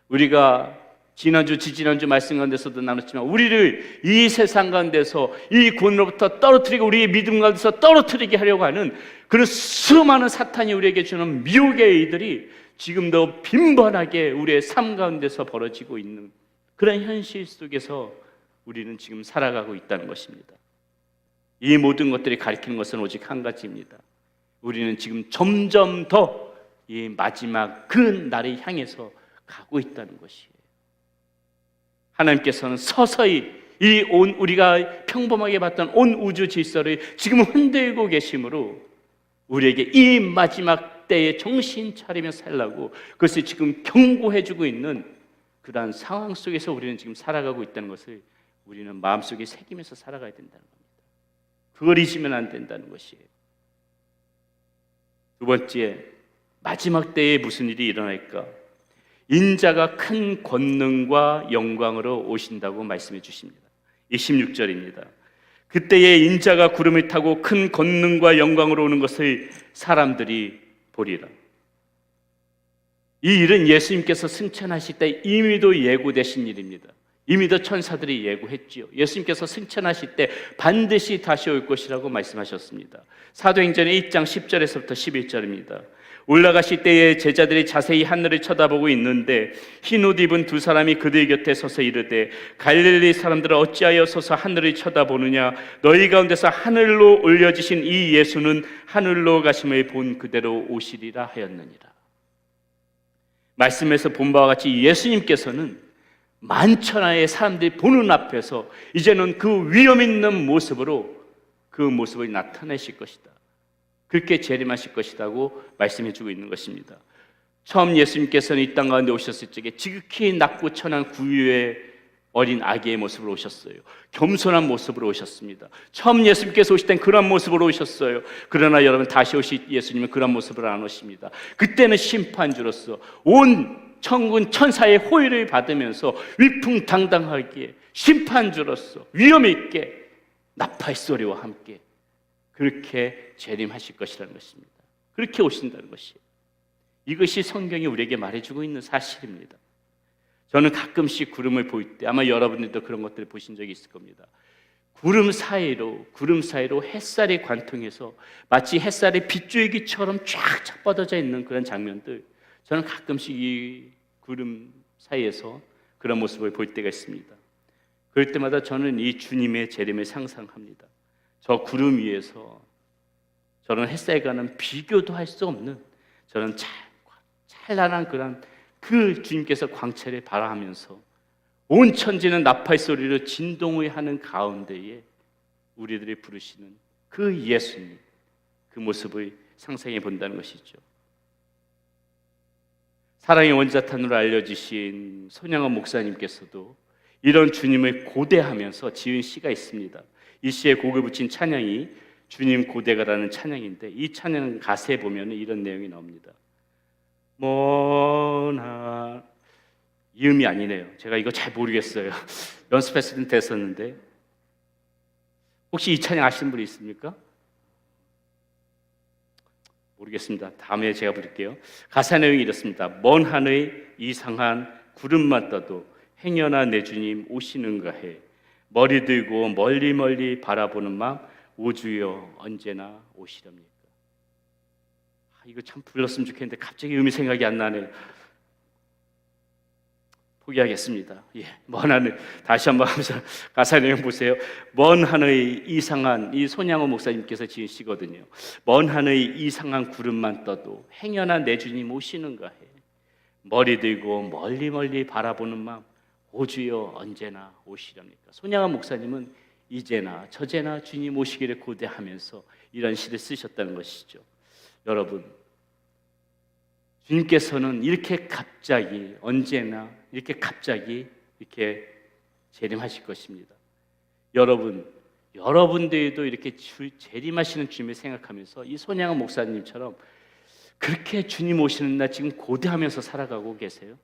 우리가 지지난주 말씀 가운데서도 나눴지만 우리를 이 세상 가운데서 이 구원으로부터 떨어뜨리고 우리의 믿음 가운데서 떨어뜨리게 하려고 하는 그런 수많은 사탄이 우리에게 주는 미혹의 일들이 지금도 빈번하게 우리의 삶 가운데서 벌어지고 있는 그런 현실 속에서 우리는 지금 살아가고 있다는 것입니다. 이 모든 것들이 가리키는 것은 오직 한 가지입니다. 우리는 지금 점점 더 이 마지막 그 날을 향해서 가고 있다는 것이에요. 하나님께서는 서서히 이 온 우리가 평범하게 봤던 온 우주 질서를 지금 흔들고 계심으로 우리에게 이 마지막 때에 정신 차리며 살라고 그것을 지금 경고해주고 있는 그러한 상황 속에서 우리는 지금 살아가고 있다는 것을 우리는 마음속에 새기면서 살아가야 된다는 겁니다. 그걸 잊으면 안 된다는 것이에요. 두 번째, 마지막 때에 무슨 일이 일어날까? 인자가 큰 권능과 영광으로 오신다고 말씀해 주십니다. 26절입니다. 그때에 인자가 구름을 타고 큰 권능과 영광으로 오는 것을 사람들이 보리라. 이 일은 예수님께서 승천하실 때 이미도 예고되신 일입니다. 이미도 천사들이 예고했지요. 예수님께서 승천하실 때 반드시 다시 올 것이라고 말씀하셨습니다. 사도행전의 1장 10절에서부터 11절입니다. 올라가실 때에 제자들이 자세히 하늘을 쳐다보고 있는데 흰 옷 입은 두 사람이 그들 곁에 서서 이르되 갈릴리 사람들아 어찌하여 서서 하늘을 쳐다보느냐 너희 가운데서 하늘로 올려지신 이 예수는 하늘로 가심을 본 그대로 오시리라 하였느니라. 말씀에서 본 바와 같이 예수님께서는 만천하의 사람들이 보는 앞에서 이제는 그 위험 있는 모습으로 그 모습을 나타내실 것이다. 그렇게 재림하실 것이라고 말씀해주고 있는 것입니다. 처음 예수님께서는 이 땅 가운데 오셨을 적에 지극히 낮고 천한 구유의 어린 아기의 모습으로 오셨어요. 겸손한 모습으로 오셨습니다. 처음 예수님께서 오실 땐 그런 모습으로 오셨어요. 그러나 여러분 다시 오실 예수님은 그런 모습으로 안 오십니다. 그때는 심판주로서 온 천군 천사의 호의를 받으면서 위풍당당하게 심판주로서 위험 있게 나팔 소리와 함께 그렇게 재림하실 것이라는 것입니다. 그렇게 오신다는 것이에요. 이것이 성경이 우리에게 말해주고 있는 사실입니다. 저는 가끔씩 구름을 볼 때 아마 여러분들도 그런 것들을 보신 적이 있을 겁니다. 구름 사이로 햇살이 관통해서 마치 햇살의 빗줄기처럼 쫙 뻗어져 있는 그런 장면들, 저는 가끔씩 이 구름 사이에서 그런 모습을 볼 때가 있습니다. 그럴 때마다 저는 이 주님의 재림을 상상합니다. 저 구름 위에서 저런 햇살과는 비교도 할 수 없는 저런 찬란한 그런 그 주님께서 광채를 발하면서 온 천지는 나팔 소리로 진동을 하는 가운데에 우리들이 부르시는 그 예수님, 그 모습을 상상해 본다는 것이죠. 사랑의 원자탄으로 알려지신 손양원 목사님께서도 이런 주님을 고대하면서 지은 시가 있습니다. 이 시에 곡을 붙인 찬양이 주님 고대가라는 찬양인데 이 찬양 가사에 보면 이런 내용이 나옵니다. 머나 이 음이 아니네요. 제가 이거 잘 모르겠어요. 연습했을 땐 됐었는데 혹시 이 찬양 아시는 분이 있습니까? 모르겠습니다. 다음에 제가 부를게요. 가사 내용이 이렇습니다. 먼 하늘 이상한 구름만 떠도 행여나 내 주님 오시는가 해 머리 들고 멀리 멀리 바라보는 마음 오주여 언제나 오시렵니까? 이거 참 불렀으면 좋겠는데 갑자기 음이 생각이 안 나네요. 포기하겠습니다. 먼 하늘 다시 한번 하면서 가사 내용 보세요. 먼 하늘의 이상한 이 손양호 목사님께서 지은 시거든요. 먼 하늘의 이상한 구름만 떠도 행여나 내 주님 오시는가 해 머리 들고 멀리 멀리 바라보는 마음 오주여 언제나 오시렵니까? 손양호 목사님은 이제나 저제나 주님 오시기를 고대하면서 이런 시를 쓰셨다는 것이죠. 여러분, 주님께서는 이렇게 갑자기 언제나 이렇게 갑자기 이렇게 재림하실 것입니다. 여러분들도 이렇게 재림하시는 주님을 생각하면서 이 손양호 목사님처럼 그렇게 주님 오시는 날 지금 고대하면서 살아가고 계세요?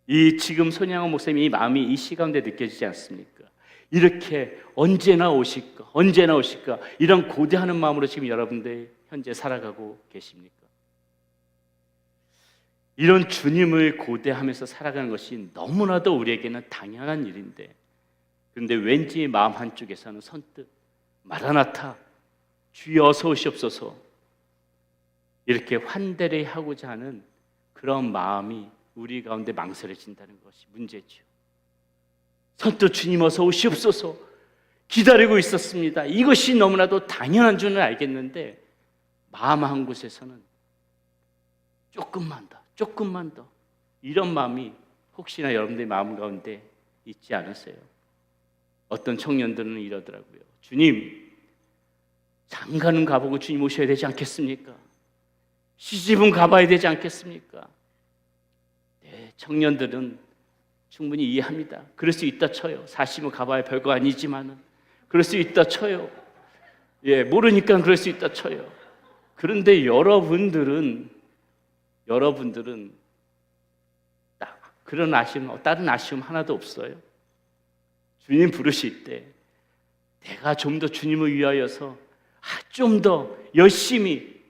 이 지금 손양호 목사님 이 마음이 이 시 가운데 느껴지지 않습니까? 이렇게 언제나 오실까 이런 고대하는 마음으로 지금 여러분들 현재 살아가고 계십니까? 이런 주님을 고대하면서 살아가는 것이 너무나도 우리에게는 당연한 일인데 그런데 왠지 마음 한쪽에서는 선뜻 마라나타 주여 어서 오시옵소서 이렇게 환대를 하고자 하는 그런 마음이 우리 가운데 망설여진다는 것이 문제죠. 선뜻 주님 어서 오시옵소서 기다리고 있었습니다. 이것이 너무나도 당연한 줄은 알겠는데 마음 한 곳에서는 조금만 더 이런 마음이 혹시나 여러분들의 마음 가운데 있지 않으세요? 어떤 청년들은 이러더라고요. 주님, 장가는 가보고 주님 오셔야 되지 않겠습니까? 시집은 가봐야 되지 않겠습니까? 네, 청년들은 충분히 이해합니다. 그럴 수 있다 쳐요. 40은 가봐야 별거 아니지만은 그럴 수 있다 쳐요. 예, 모르니까 그럴 수 있다 쳐요. 그런데 여러분들은 딱 그런 아쉬움, 다른 아쉬움 하나도 없어요. 주님 부르실 때 내가 좀 더 주님을 위하여서 좀 더 열심히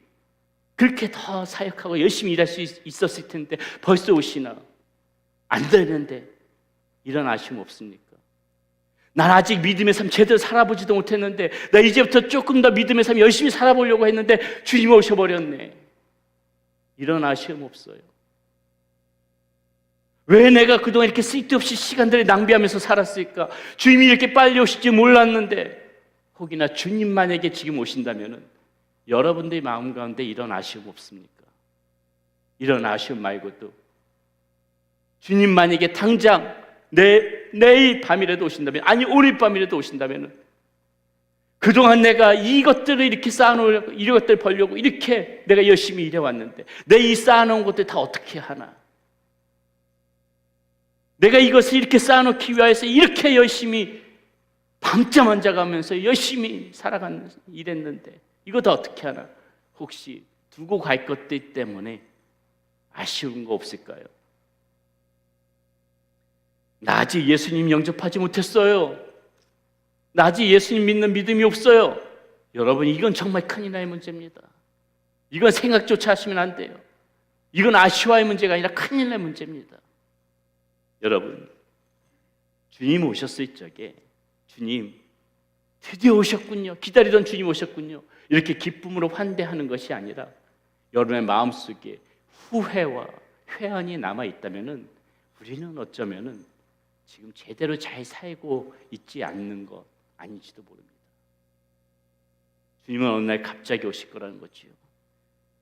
그렇게 더 사역하고 열심히 일할 수 있었을 텐데 벌써 오시나? 안 되는데 이런 아쉬움 없습니까? 난 아직 믿음의 삶 제대로 살아보지도 못했는데 나 이제부터 조금 더 믿음의 삶 열심히 살아보려고 했는데 주님 오셔버렸네. 이런 아쉬움 없어요. 왜 내가 그동안 이렇게 쓸데없이 시간들을 낭비하면서 살았을까? 주님이 이렇게 빨리 오실 줄 몰랐는데 혹이나 주님 만약에 지금 오신다면 여러분들의 마음 가운데 이런 아쉬움 없습니까? 이런 아쉬움 말고도 주님 만약에 당장 내일 밤이라도 오신다면, 아니 오늘 밤이라도 오신다면 그동안 내가 이것들을 이렇게 쌓아놓으려고, 이것들을 벌려고 이렇게 내가 열심히 일해왔는데 내 이 쌓아놓은 것들 다 어떻게 하나? 내가 이것을 이렇게 쌓아놓기 위해서 이렇게 열심히 밤잠 안 자가면서 열심히 살아가면서 일했는데 이거 다 어떻게 하나? 혹시 두고 갈 것들 때문에 아쉬운 거 없을까요? 나 아직 예수님 영접하지 못했어요. 나 아직 예수님 믿는 믿음이 없어요. 여러분, 이건 정말 큰일 날 문제입니다. 이건 생각조차 하시면 안 돼요. 이건 아쉬워할 문제가 아니라 큰일 날 문제입니다. 여러분, 주님 오셨을 적에 주님 드디어 오셨군요, 기다리던 주님 오셨군요, 이렇게 기쁨으로 환대하는 것이 아니라 여러분의 마음속에 후회와 회한이 남아있다면 우리는 어쩌면 지금 제대로 잘 살고 있지 않는 것 아닌지도 모릅니다. 주님은 어느 날 갑자기 오실 거라는 거지요.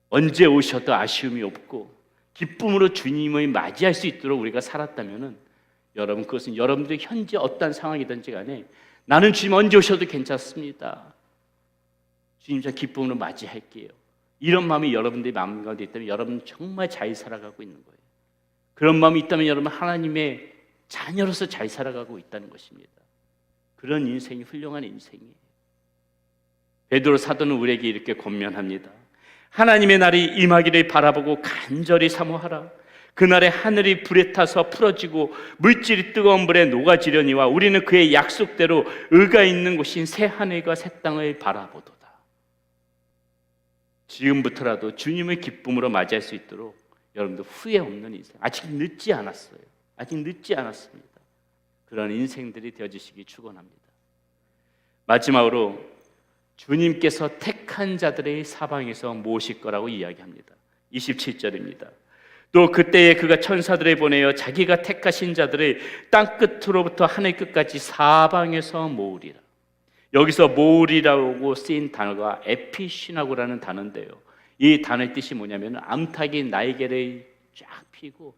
언제 오셔도 아쉬움이 없고 기쁨으로 주님을 맞이할 수 있도록 우리가 살았다면 여러분, 그것은 여러분들이 현재 어떠한 상황이든지 간에 나는 주님 언제 오셔도 괜찮습니다, 주님 저 기쁨으로 맞이할게요, 이런 마음이 여러분들의 마음 가운데 있다면 여러분 정말 잘 살아가고 있는 거예요. 그런 마음이 있다면 여러분 하나님의 자녀로서 잘 살아가고 있다는 것입니다. 그런 인생이 훌륭한 인생이에요. 베드로 사도는 우리에게 이렇게 권면합니다. 하나님의 날이 임하기를 바라보고 간절히 사모하라. 그날에 하늘이 불에 타서 풀어지고 물질이 뜨거운 불에 녹아지려니와 우리는 그의 약속대로 의가 있는 곳인 새 하늘과 새 땅을 바라보도다. 지금부터라도 주님의 기쁨으로 맞이할 수 있도록 여러분들 후회 없는 인생, 아직 늦지 않았어요. 아직 늦지 않았습니다. 그런 인생들이 되어주시기 축원합니다. 마지막으로 주님께서 택한 자들의 사방에서 모실 거라고 이야기합니다. 27절입니다. 또 그때에 그가 천사들을 보내어 자기가 택하신 자들을 땅끝으로부터 하늘 끝까지 사방에서 모으리라. 여기서 모으리라고 쓰인 단어가 에피시나고라는 단어인데요, 이 단어의 뜻이 뭐냐면 암탉이 날개를 쫙 펴고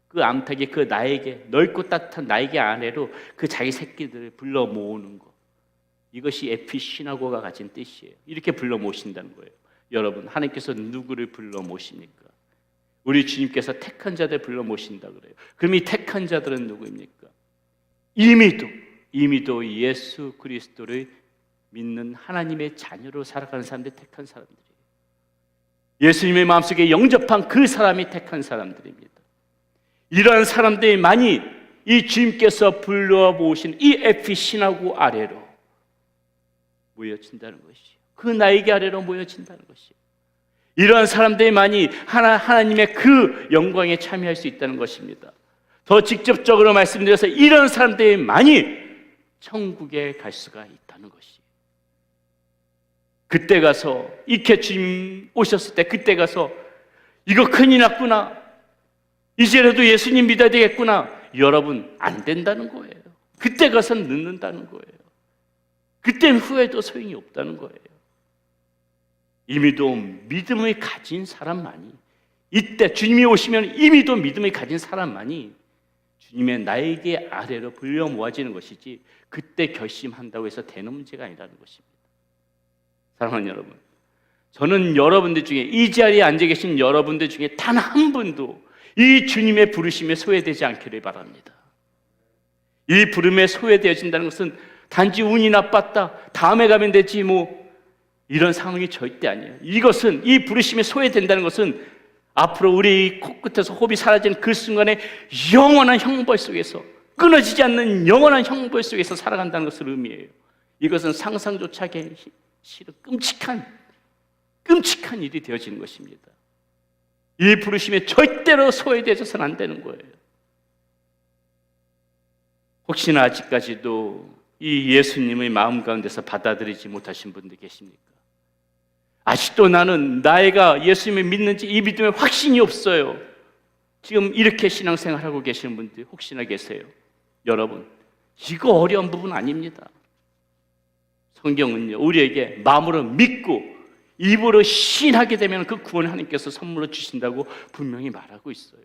그 암탉이 그 날개, 넓고 따뜻한 날개 아래로 그 자기 새끼들을 불러 모으는 것, 이것이 에피시나고가 가진 뜻이에요. 이렇게 불러 모신다는 거예요. 여러분, 하나님께서 누구를 불러 모십니까? 우리 주님께서 택한 자들 불러 모신다 그래요. 그럼 이 택한 자들은 누구입니까? 이미도 예수 그리스도를 믿는 하나님의 자녀로 살아가는 사람들, 택한 사람들이에요. 예수님의 마음속에 영접한 그 사람이 택한 사람들입니다. 이러한 사람들만이 이 주님께서 불러 모으신 이 에피시나고 아래로 모여진다는 것이에요. 그 날개 아래로 모여진다는 것이에요. 이러한 사람들만이 하나님의 그 영광에 참여할 수 있다는 것입니다. 더 직접적으로 말씀드려서 이런 사람들만이 천국에 갈 수가 있다는 것이에요. 그때 가서 이렇게 주님 오셨을 때 그때 가서 이거 큰일 났구나, 이제라도 예수님 믿어야 되겠구나, 여러분 안 된다는 거예요. 그때 가서 늦는다는 거예요. 그때는 후회도 소용이 없다는 거예요. 이미도 믿음을 가진 사람만이 이때 주님이 오시면 이미도 믿음을 가진 사람만이 주님의 나에게 아래로 불려 모아지는 것이지 그때 결심한다고 해서 되는 문제가 아니라는 것입니다. 사랑하는 여러분, 저는 여러분들 중에 이 자리에 앉아 계신 여러분들 중에 단 한 분도 이 주님의 부르심에 소외되지 않기를 바랍니다. 이 부름에 소외되어진다는 것은 단지 운이 나빴다, 다음에 가면 되지 뭐 이런 상황이 절대 아니에요. 이것은 이 부르심에 소외된다는 것은 앞으로 우리 코끝에서 호흡이 사라지는 그 순간에 영원한 형벌 속에서, 끊어지지 않는 영원한 형벌 속에서 살아간다는 것을 의미해요. 이것은 상상조차 하기 싫은 끔찍한 일이 되어지는 것입니다. 이 부르심에 절대로 소외되어서는 안 되는 거예요. 혹시나 아직까지도 이 예수님의 마음 가운데서 받아들이지 못하신 분들 계십니까? 아직도 나는 나이가 예수님을 믿는지 이 믿음에 확신이 없어요. 지금 이렇게 신앙생활하고 계시는 분들 혹시나 계세요. 여러분, 이거 어려운 부분 아닙니다. 성경은요, 우리에게 마음으로 믿고 입으로 신하게 되면 그 구원을 하나님께서 선물로 주신다고 분명히 말하고 있어요.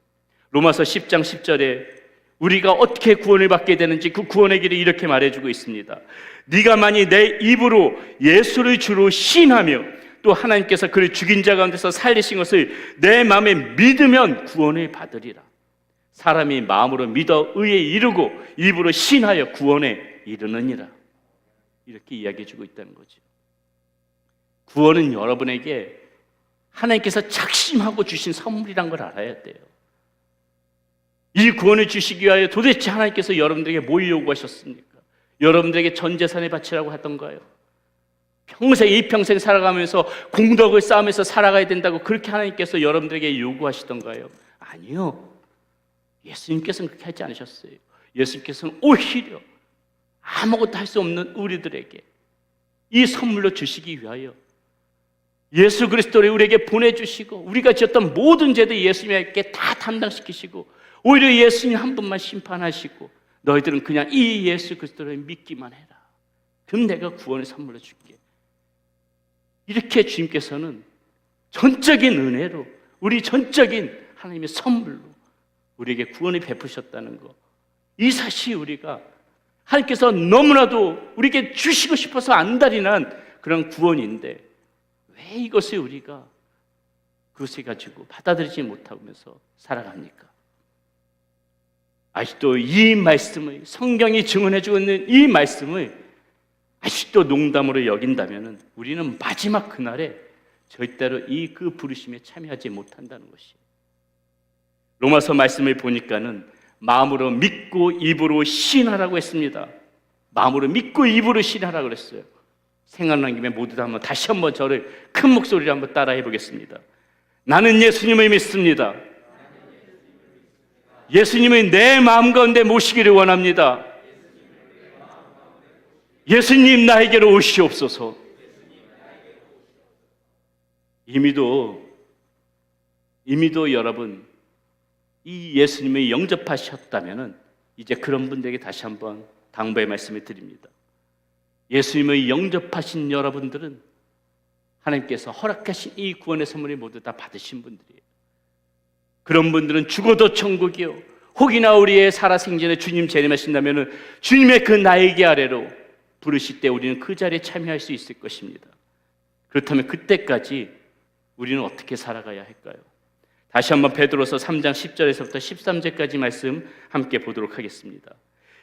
로마서 10장 10절에 우리가 어떻게 구원을 받게 되는지 그 구원의 길을 이렇게 말해주고 있습니다. 네가 만일 내 입으로 예수를 주로 신하며 또 하나님께서 그를 죽인 자 가운데서 살리신 것을 내 마음에 믿으면 구원을 받으리라. 사람이 마음으로 믿어 의에 이르고 입으로 신하여 구원에 이르느니라. 이렇게 이야기해주고 있다는 거죠. 구원은 여러분에게 하나님께서 작심하고 주신 선물이란 걸 알아야 돼요. 이 구원을 주시기 위하여 도대체 하나님께서 여러분들에게 뭘 요구하셨습니까? 여러분들에게 전 재산을 바치라고 하던가요? 이 평생 살아가면서 공덕을 쌓으면서 살아가야 된다고 그렇게 하나님께서 여러분들에게 요구하시던가요? 아니요. 예수님께서는 그렇게 하지 않으셨어요. 예수님께서는 오히려 아무것도 할 수 없는 우리들에게 이 선물로 주시기 위하여 예수 그리스도를 우리에게 보내주시고 우리가 지었던 모든 죄도 예수님에게 다 담당시키시고 오히려 예수님 한 분만 심판하시고 너희들은 그냥 이 예수 그리스도를 믿기만 해라. 그럼 내가 구원의 선물로 줄게. 이렇게 주님께서는 전적인 은혜로 우리 전적인 하나님의 선물로 우리에게 구원을 베푸셨다는 것, 이 사실이 우리가 하나님께서 너무나도 우리에게 주시고 싶어서 안달이난 그런 구원인데 왜 이것을 우리가 그것을 가지고 받아들이지 못하면서 살아갑니까? 아직도 이 말씀을, 성경이 증언해주고 있는 이 말씀을 아직도 농담으로 여긴다면 우리는 마지막 그날에 절대로 그 부르심에 참여하지 못한다는 것이에요. 로마서 말씀을 보니까는 마음으로 믿고 입으로 신하라고 했습니다. 마음으로 믿고 입으로 신하라고 그랬어요. 생각난 김에 모두 다 다시 한번 저를 큰 목소리로 한번 따라해 보겠습니다. 나는 예수님을 믿습니다. 예수님을 내 마음 가운데 모시기를 원합니다. 예수님 나에게로 오시옵소서. 이미도 여러분 이 예수님을 영접하셨다면 이제 그런 분들에게 다시 한번 당부의 말씀을 드립니다. 예수님을 영접하신 여러분들은 하나님께서 허락하신 이 구원의 선물을 모두 다 받으신 분들이에요. 그런 분들은 죽어도 천국이요, 혹이나 우리의 살아생전에 주님 재림하신다면 주님의 그 나에게 아래로 부르실 때 우리는 그 자리에 참여할 수 있을 것입니다. 그렇다면 그때까지 우리는 어떻게 살아가야 할까요? 다시 한번 베드로서 3장 10절에서부터 13절까지 말씀 함께 보도록 하겠습니다.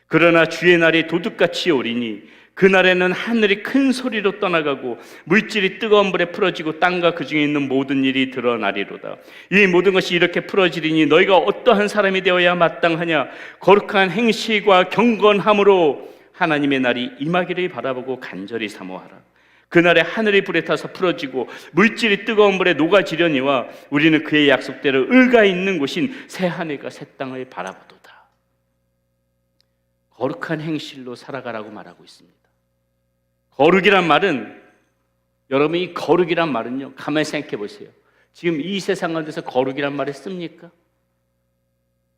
그러나 주의 날이 도둑같이 오리니 그날에는 하늘이 큰 소리로 떠나가고 물질이 뜨거운 불에 풀어지고 땅과 그 중에 있는 모든 일이 드러나리로다. 이 모든 것이 이렇게 풀어지리니 너희가 어떠한 사람이 되어야 마땅하냐? 거룩한 행실과 경건함으로 하나님의 날이 임하기를 바라보고 간절히 사모하라. 그날에 하늘이 불에 타서 풀어지고 물질이 뜨거운 불에 녹아지려니와 우리는 그의 약속대로 의가 있는 곳인 새 하늘과 새 땅을 바라보도다. 거룩한 행실로 살아가라고 말하고 있습니다. 거룩이란 말은, 여러분 이 거룩이란 말은요, 가만히 생각해 보세요. 지금 이 세상 가운데서 거룩이란 말을 씁니까?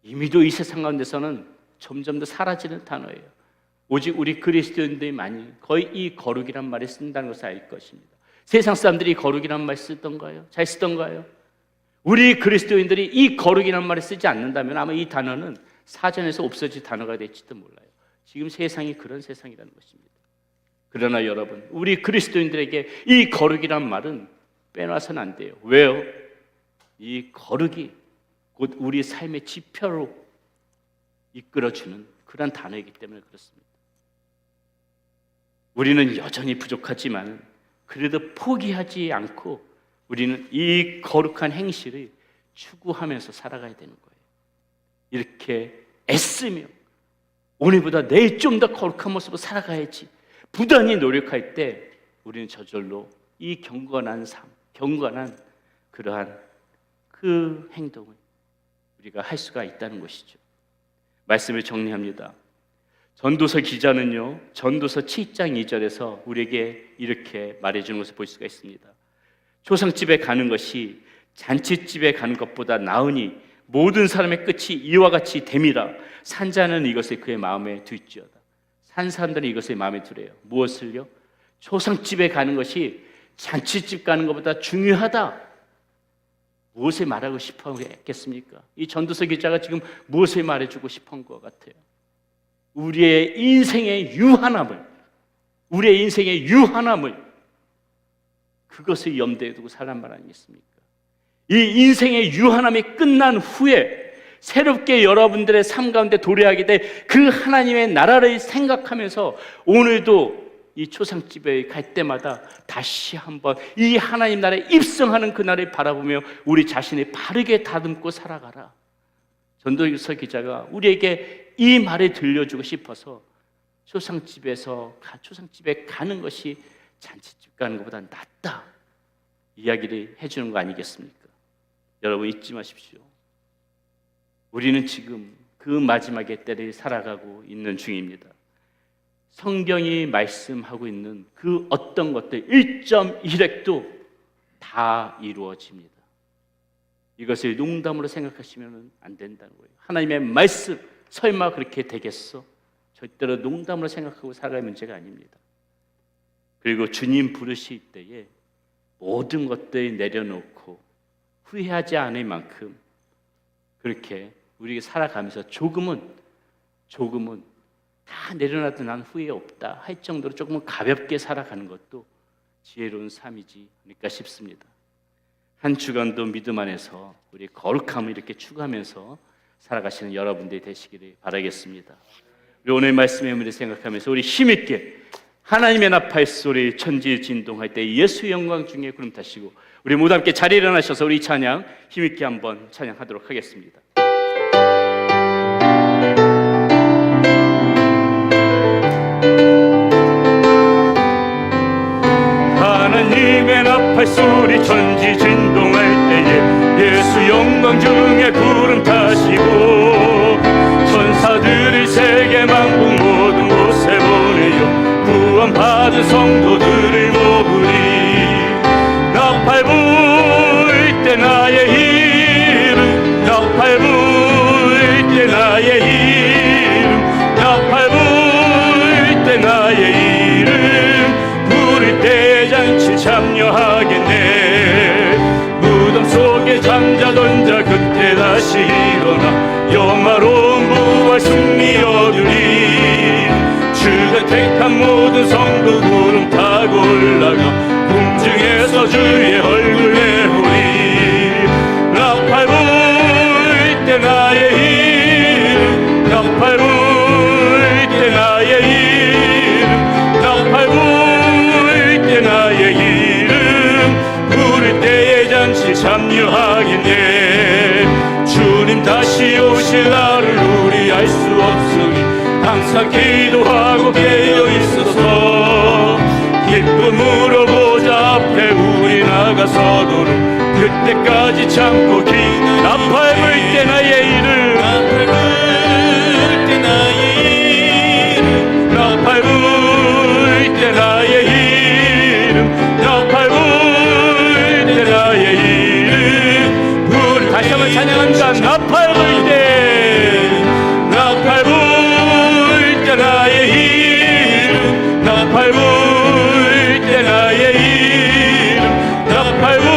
이미도 이 세상 가운데서는 점점 더 사라지는 단어예요. 오직 우리 그리스도인들만이 거의 이 거룩이란 말을 쓴다는 것을 알 것입니다. 세상 사람들이 거룩이란 말 쓰던가요? 잘 쓰던가요? 우리 그리스도인들이 이 거룩이라는 말을 쓰지 않는다면 아마 이 단어는 사전에서 없어질 단어가 될지도 몰라요. 지금 세상이 그런 세상이라는 것입니다. 그러나 여러분, 우리 그리스도인들에게 이 거룩이란 말은 빼놔서는 안 돼요. 왜요? 이 거룩이 곧 우리 삶의 지표로 이끌어주는 그런 단어이기 때문에 그렇습니다. 우리는 여전히 부족하지만 그래도 포기하지 않고 우리는 이 거룩한 행실을 추구하면서 살아가야 되는 거예요. 이렇게 애쓰며 오늘보다 내일 좀 더 거룩한 모습으로 살아가야지 부단히 노력할 때 우리는 저절로 이 경건한 삶, 경건한 그러한 그 행동을 우리가 할 수가 있다는 것이죠. 말씀을 정리합니다. 전도서 기자는요, 전도서 7장 2절에서 우리에게 이렇게 말해주는 것을 볼 수가 있습니다. 초상집에 가는 것이 잔치집에 가는 것보다 나으니 모든 사람의 끝이 이와 같이 됨이라. 산 자는 이것을 그의 마음에 둘지어다. 산 사람들은 이것을 마음에 두래요. 무엇을요? 초상집에 가는 것이 잔치집 가는 것보다 중요하다. 무엇을 말하고 싶어 했겠습니까? 이 전도서 기자가 지금 무엇을 말해주고 싶은 것 같아요? 우리의 인생의 유한함을, 우리의 인생의 유한함을 그것을 염두에 두고 살란 말 아니겠습니까? 이 인생의 유한함이 끝난 후에 새롭게 여러분들의 삶 가운데 도래하게 될 그 하나님의 나라를 생각하면서 오늘도 이 초상집에 갈 때마다 다시 한번 이 하나님 나라에 입성하는 그날을 바라보며 우리 자신을 바르게 다듬고 살아가라. 전도서 기자가 우리에게 이 말을 들려주고 싶어서 초상집에 가는 것이 잔치집 가는 것보다 낫다 이야기를 해주는 거 아니겠습니까? 여러분 잊지 마십시오. 우리는 지금 그 마지막의 때를 살아가고 있는 중입니다. 성경이 말씀하고 있는 그 어떤 것들 1.1획도 다 이루어집니다. 이것을 농담으로 생각하시면 안 된다는 거예요. 하나님의 말씀 설마 그렇게 되겠어? 절대로 농담으로 생각하고 살아갈 문제가 아닙니다. 그리고 주님 부르실 때에 모든 것들을 내려놓고 후회하지 않을 만큼 그렇게 우리가 살아가면서 조금은 다 내려놔도 난 후회 없다 할 정도로 조금은 가볍게 살아가는 것도 지혜로운 삶이지 않을까 싶습니다. 한 주간도 믿음 안에서 우리 거룩함을 이렇게 추구하면서 살아가시는 여러분들이 되시기를 바라겠습니다. 우리 오늘 말씀의 의미를 생각하면서 우리 힘있게 하나님의 나팔 소리 천지 진동할 때 예수 영광 중에 구름 타시고 우리 모두 함께 자리에 일어나셔서 우리 찬양 힘있게 한번 찬양하도록 하겠습니다. 하나님의 나팔 소리 천지 진동할 때에 예수 영광 중에 구름 타시고 천사들을 세계 만국 모든 곳에 보내요 구원받은 성도들을 모으리 나팔 불 때 나의 이름 나팔 불 때 나의 이름 나팔 불 때 나의 이름 부를 때 잔치 참여하겠네 무덤 속에 잠자던 자 그때 다시 일어나 영화로운 부활 승리 얻으리 주가 택한 모든 성도 구름 타고 올라가 궁중에서 주의 얼굴 내보리 나팔 불 때 나의 이름 나팔 불 때 나의 이름 나팔 불 때 나의 이름 부를 때에 잔치 참여하겠네 주님 다시 오실 날을 우리 알 수 없으니 항상 기도하고 깨어 있어서 기쁨으로 보좌 앞에 우리 나가서도록 그때까지 참고 기도 나팔 불 때 나의 이름 나팔 불 때 나의 이름 나팔 불 때 나의 이름 나팔 불 때 나의 이름 불 다시 한번 찬양합니다. 나팔 불 때 나팔 불 때 나의 이름 나팔 불 때 나의 이름 나팔 불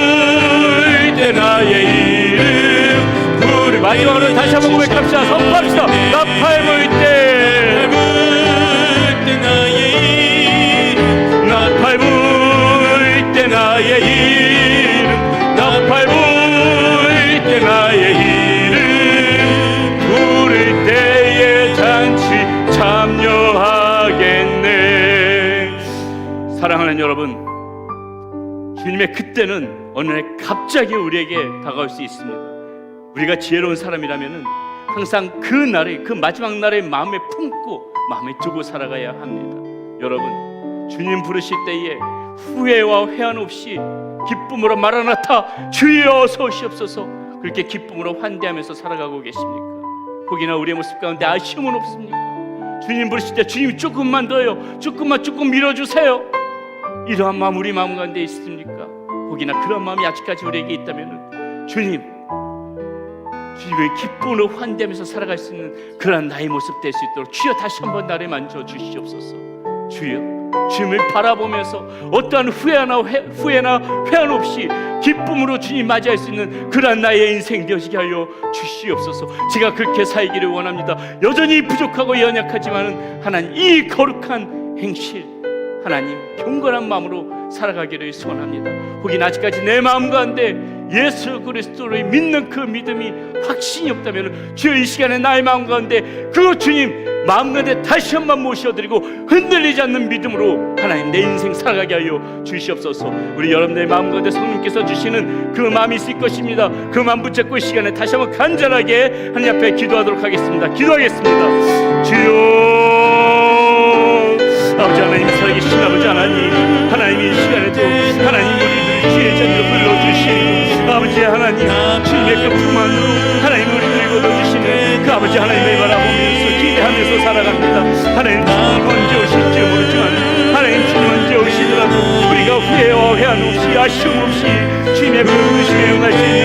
때 나의 이름 마지막으로 다시 한번 고백합시다. 선포합시다. 나팔 불 때, 나팔 불 때 나의 이름, 나팔 불 때 나의 이름, 부를 때에 잔치 참여하겠네. 사랑하는 여러분, 주님의 그때는 어느 날 갑자기 우리에게 다가올 수 있습니다. 우리가 지혜로운 사람이라면 항상 그 날에, 그 마지막 날에 마음에 품고 마음에 두고 살아가야 합니다. 여러분, 주님 부르실 때에 후회와 회한 없이 기쁨으로 마라나타 주여 어서 오시옵소서, 그렇게 기쁨으로 환대하면서 살아가고 계십니까? 혹이나 우리의 모습 가운데 아쉬움은 없습니까? 주님 부르실 때 주님 조금만 더요, 조금 밀어주세요, 이러한 마음 우리 마음 가운데 있습니까? 혹이나 그런 마음이 아직까지 우리에게 있다면 주님의 기쁨으로 환대하면서 살아갈 수 있는 그런 나의 모습 될 수 있도록 주여 다시 한번 나를 만져 주시옵소서. 주여, 주님을 바라보면서 어떠한 후회나 회한 없이 기쁨으로 주님 맞이할 수 있는 그러한 나의 인생 되어지게 하여 주시옵소서. 제가 그렇게 살기를 원합니다. 여전히 부족하고 연약하지만 하나님, 이 거룩한 행실, 하나님 경건한 마음으로 살아가기를 소원합니다. 혹은 아직까지 내 마음 가운데 예수 그리스도를 믿는 그 믿음이 확신이 없다면 주여 이 시간에 나의 마음 가운데 그 주님 마음 가운데 다시 한번 모셔드리고 흔들리지 않는 믿음으로 하나님 내 인생 살아가게 하여 주시옵소서. 우리 여러분들의 마음 가운데 성령께서 주시는 그 마음이 있을 것입니다. 그 마음 붙잡고 이 시간에 다시 한번 간절하게 하나님 앞에 기도하도록 하겠습니다. 기도하겠습니다. 주여, 아버지 하나님, 살아계신 아버지 하나님, 이 시간에도 하나님 우리들의 지혜의 자리로 불러주시고 아버지 하나님 주님의 그 품 안으로 하나님 우리들을 거둬주시는 그 아버지 하나님을 바라보면서 기대하면서 살아갑니다. 하나님 주님 언제 오실지 모르지만 하나님 주님 언제 오시더라도 우리가 후회와 회한 없이 아쉬움 없이 주님의 부르심에 응할 수 있는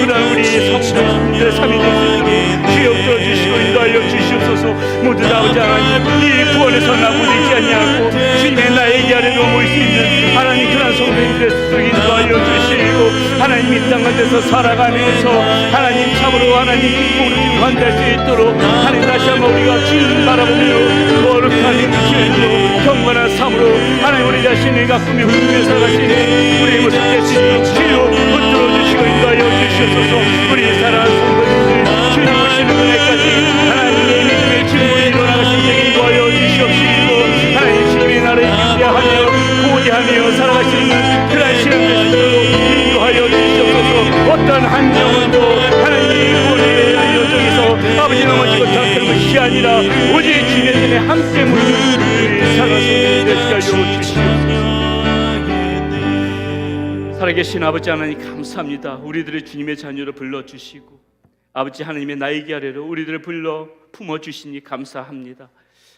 그런 우리 성도님들의 삶이 될 수 있도록 주여 들어주시고 인도하여 주시옵소서. 모두 다 아버지 하나님, 이 구원에서 나무되지 아니하고 주님의 나에게 아래로 모일 수 있는 하나님 그런 성도님들의 수도 인도하여 주시고 하나님 이 땅 가운데서 살아가면서 하나님 참으로 하나님 기쁨으로 환대할 수 있도록 하나님 다시 한번 우리가 주님 바라보며 거룩한 행실로 경건한 삶으로 하나님 우리 자신을 가꾸며 훌륭히 살아갈 수 있는 우리의 모습 될 수 있도록 주여 붙들어 주시고 인도하여 주시옵소서. 우리 사랑하는 성도님들 주님 오시는 그날까지 하나님의 믿음의 증거로 일어나갈 수 있게 인도하여 주시옵시고 하나님 주님의 나라를 기대하며 고대하며 살아갈 수 있는 그런 시간 될 수 있도록 인도하여 주시옵소서. 어떤 한 영혼도 하나님의 구원의 여정에서 아버지 넘어지고 다투는 것이 아니라 오직 주님의 전에 함께 무릎을 살아서 되게 하여 주시옵소서. 살아계신 아버지 하나님 감사합니다. 우리들을 주님의 자녀로 불러주시고 아버지 하나님의 나에게 아래로 우리들을 불러 품어주시니 감사합니다.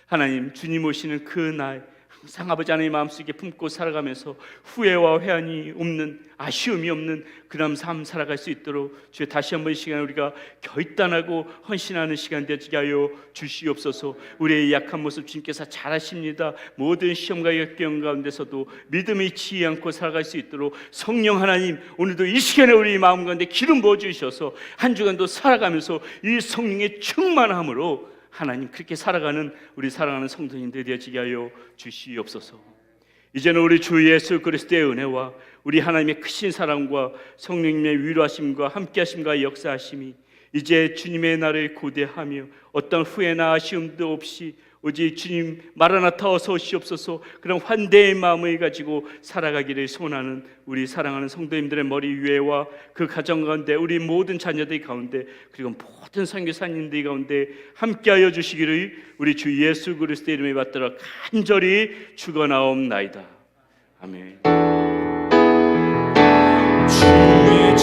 하나님 주님 오시는 그 날 항상 아버지 하나님 마음속에 품고 살아가면서 후회와 회한이 없는, 아쉬움이 없는 그런 삶 살아갈 수 있도록 주여 다시 한번 이 시간 우리가 결단하고 헌신하는 시간 되게 하여 주시옵소서. 우리의 약한 모습 주님께서 잘 아십니다. 모든 시험과 역경 가운데서도 믿음이 지지 않고 살아갈 수 있도록 성령 하나님 오늘도 이 시간에 우리 마음 가운데 기름 부어주셔서 한 주간도 살아가면서 이 성령의 충만함으로 하나님 그렇게 살아가는 우리 사랑하는 성도님들 되어지게 하여 주시옵소서. 이제는 우리 주 예수 그리스도의 은혜와 우리 하나님의 크신 사랑과 성령님의 위로하심과 함께하심과 역사하심이 이제 주님의 날을 고대하며 어떤 후회나 아쉬움도 없이 오직 주님 마라나타 어서 오시옵소서 그런 환대의 마음을 가지고 살아가기를 소원하는 우리 사랑하는 성도님들의 머리 위에와 그 가정 가운데 우리 모든 자녀들 가운데 그리고 모든 선교사님들 가운데 함께하여 주시기를 우리 주 예수 그리스도의 이름에 받들어 간절히 축원하옵나이다. 아멘. 주의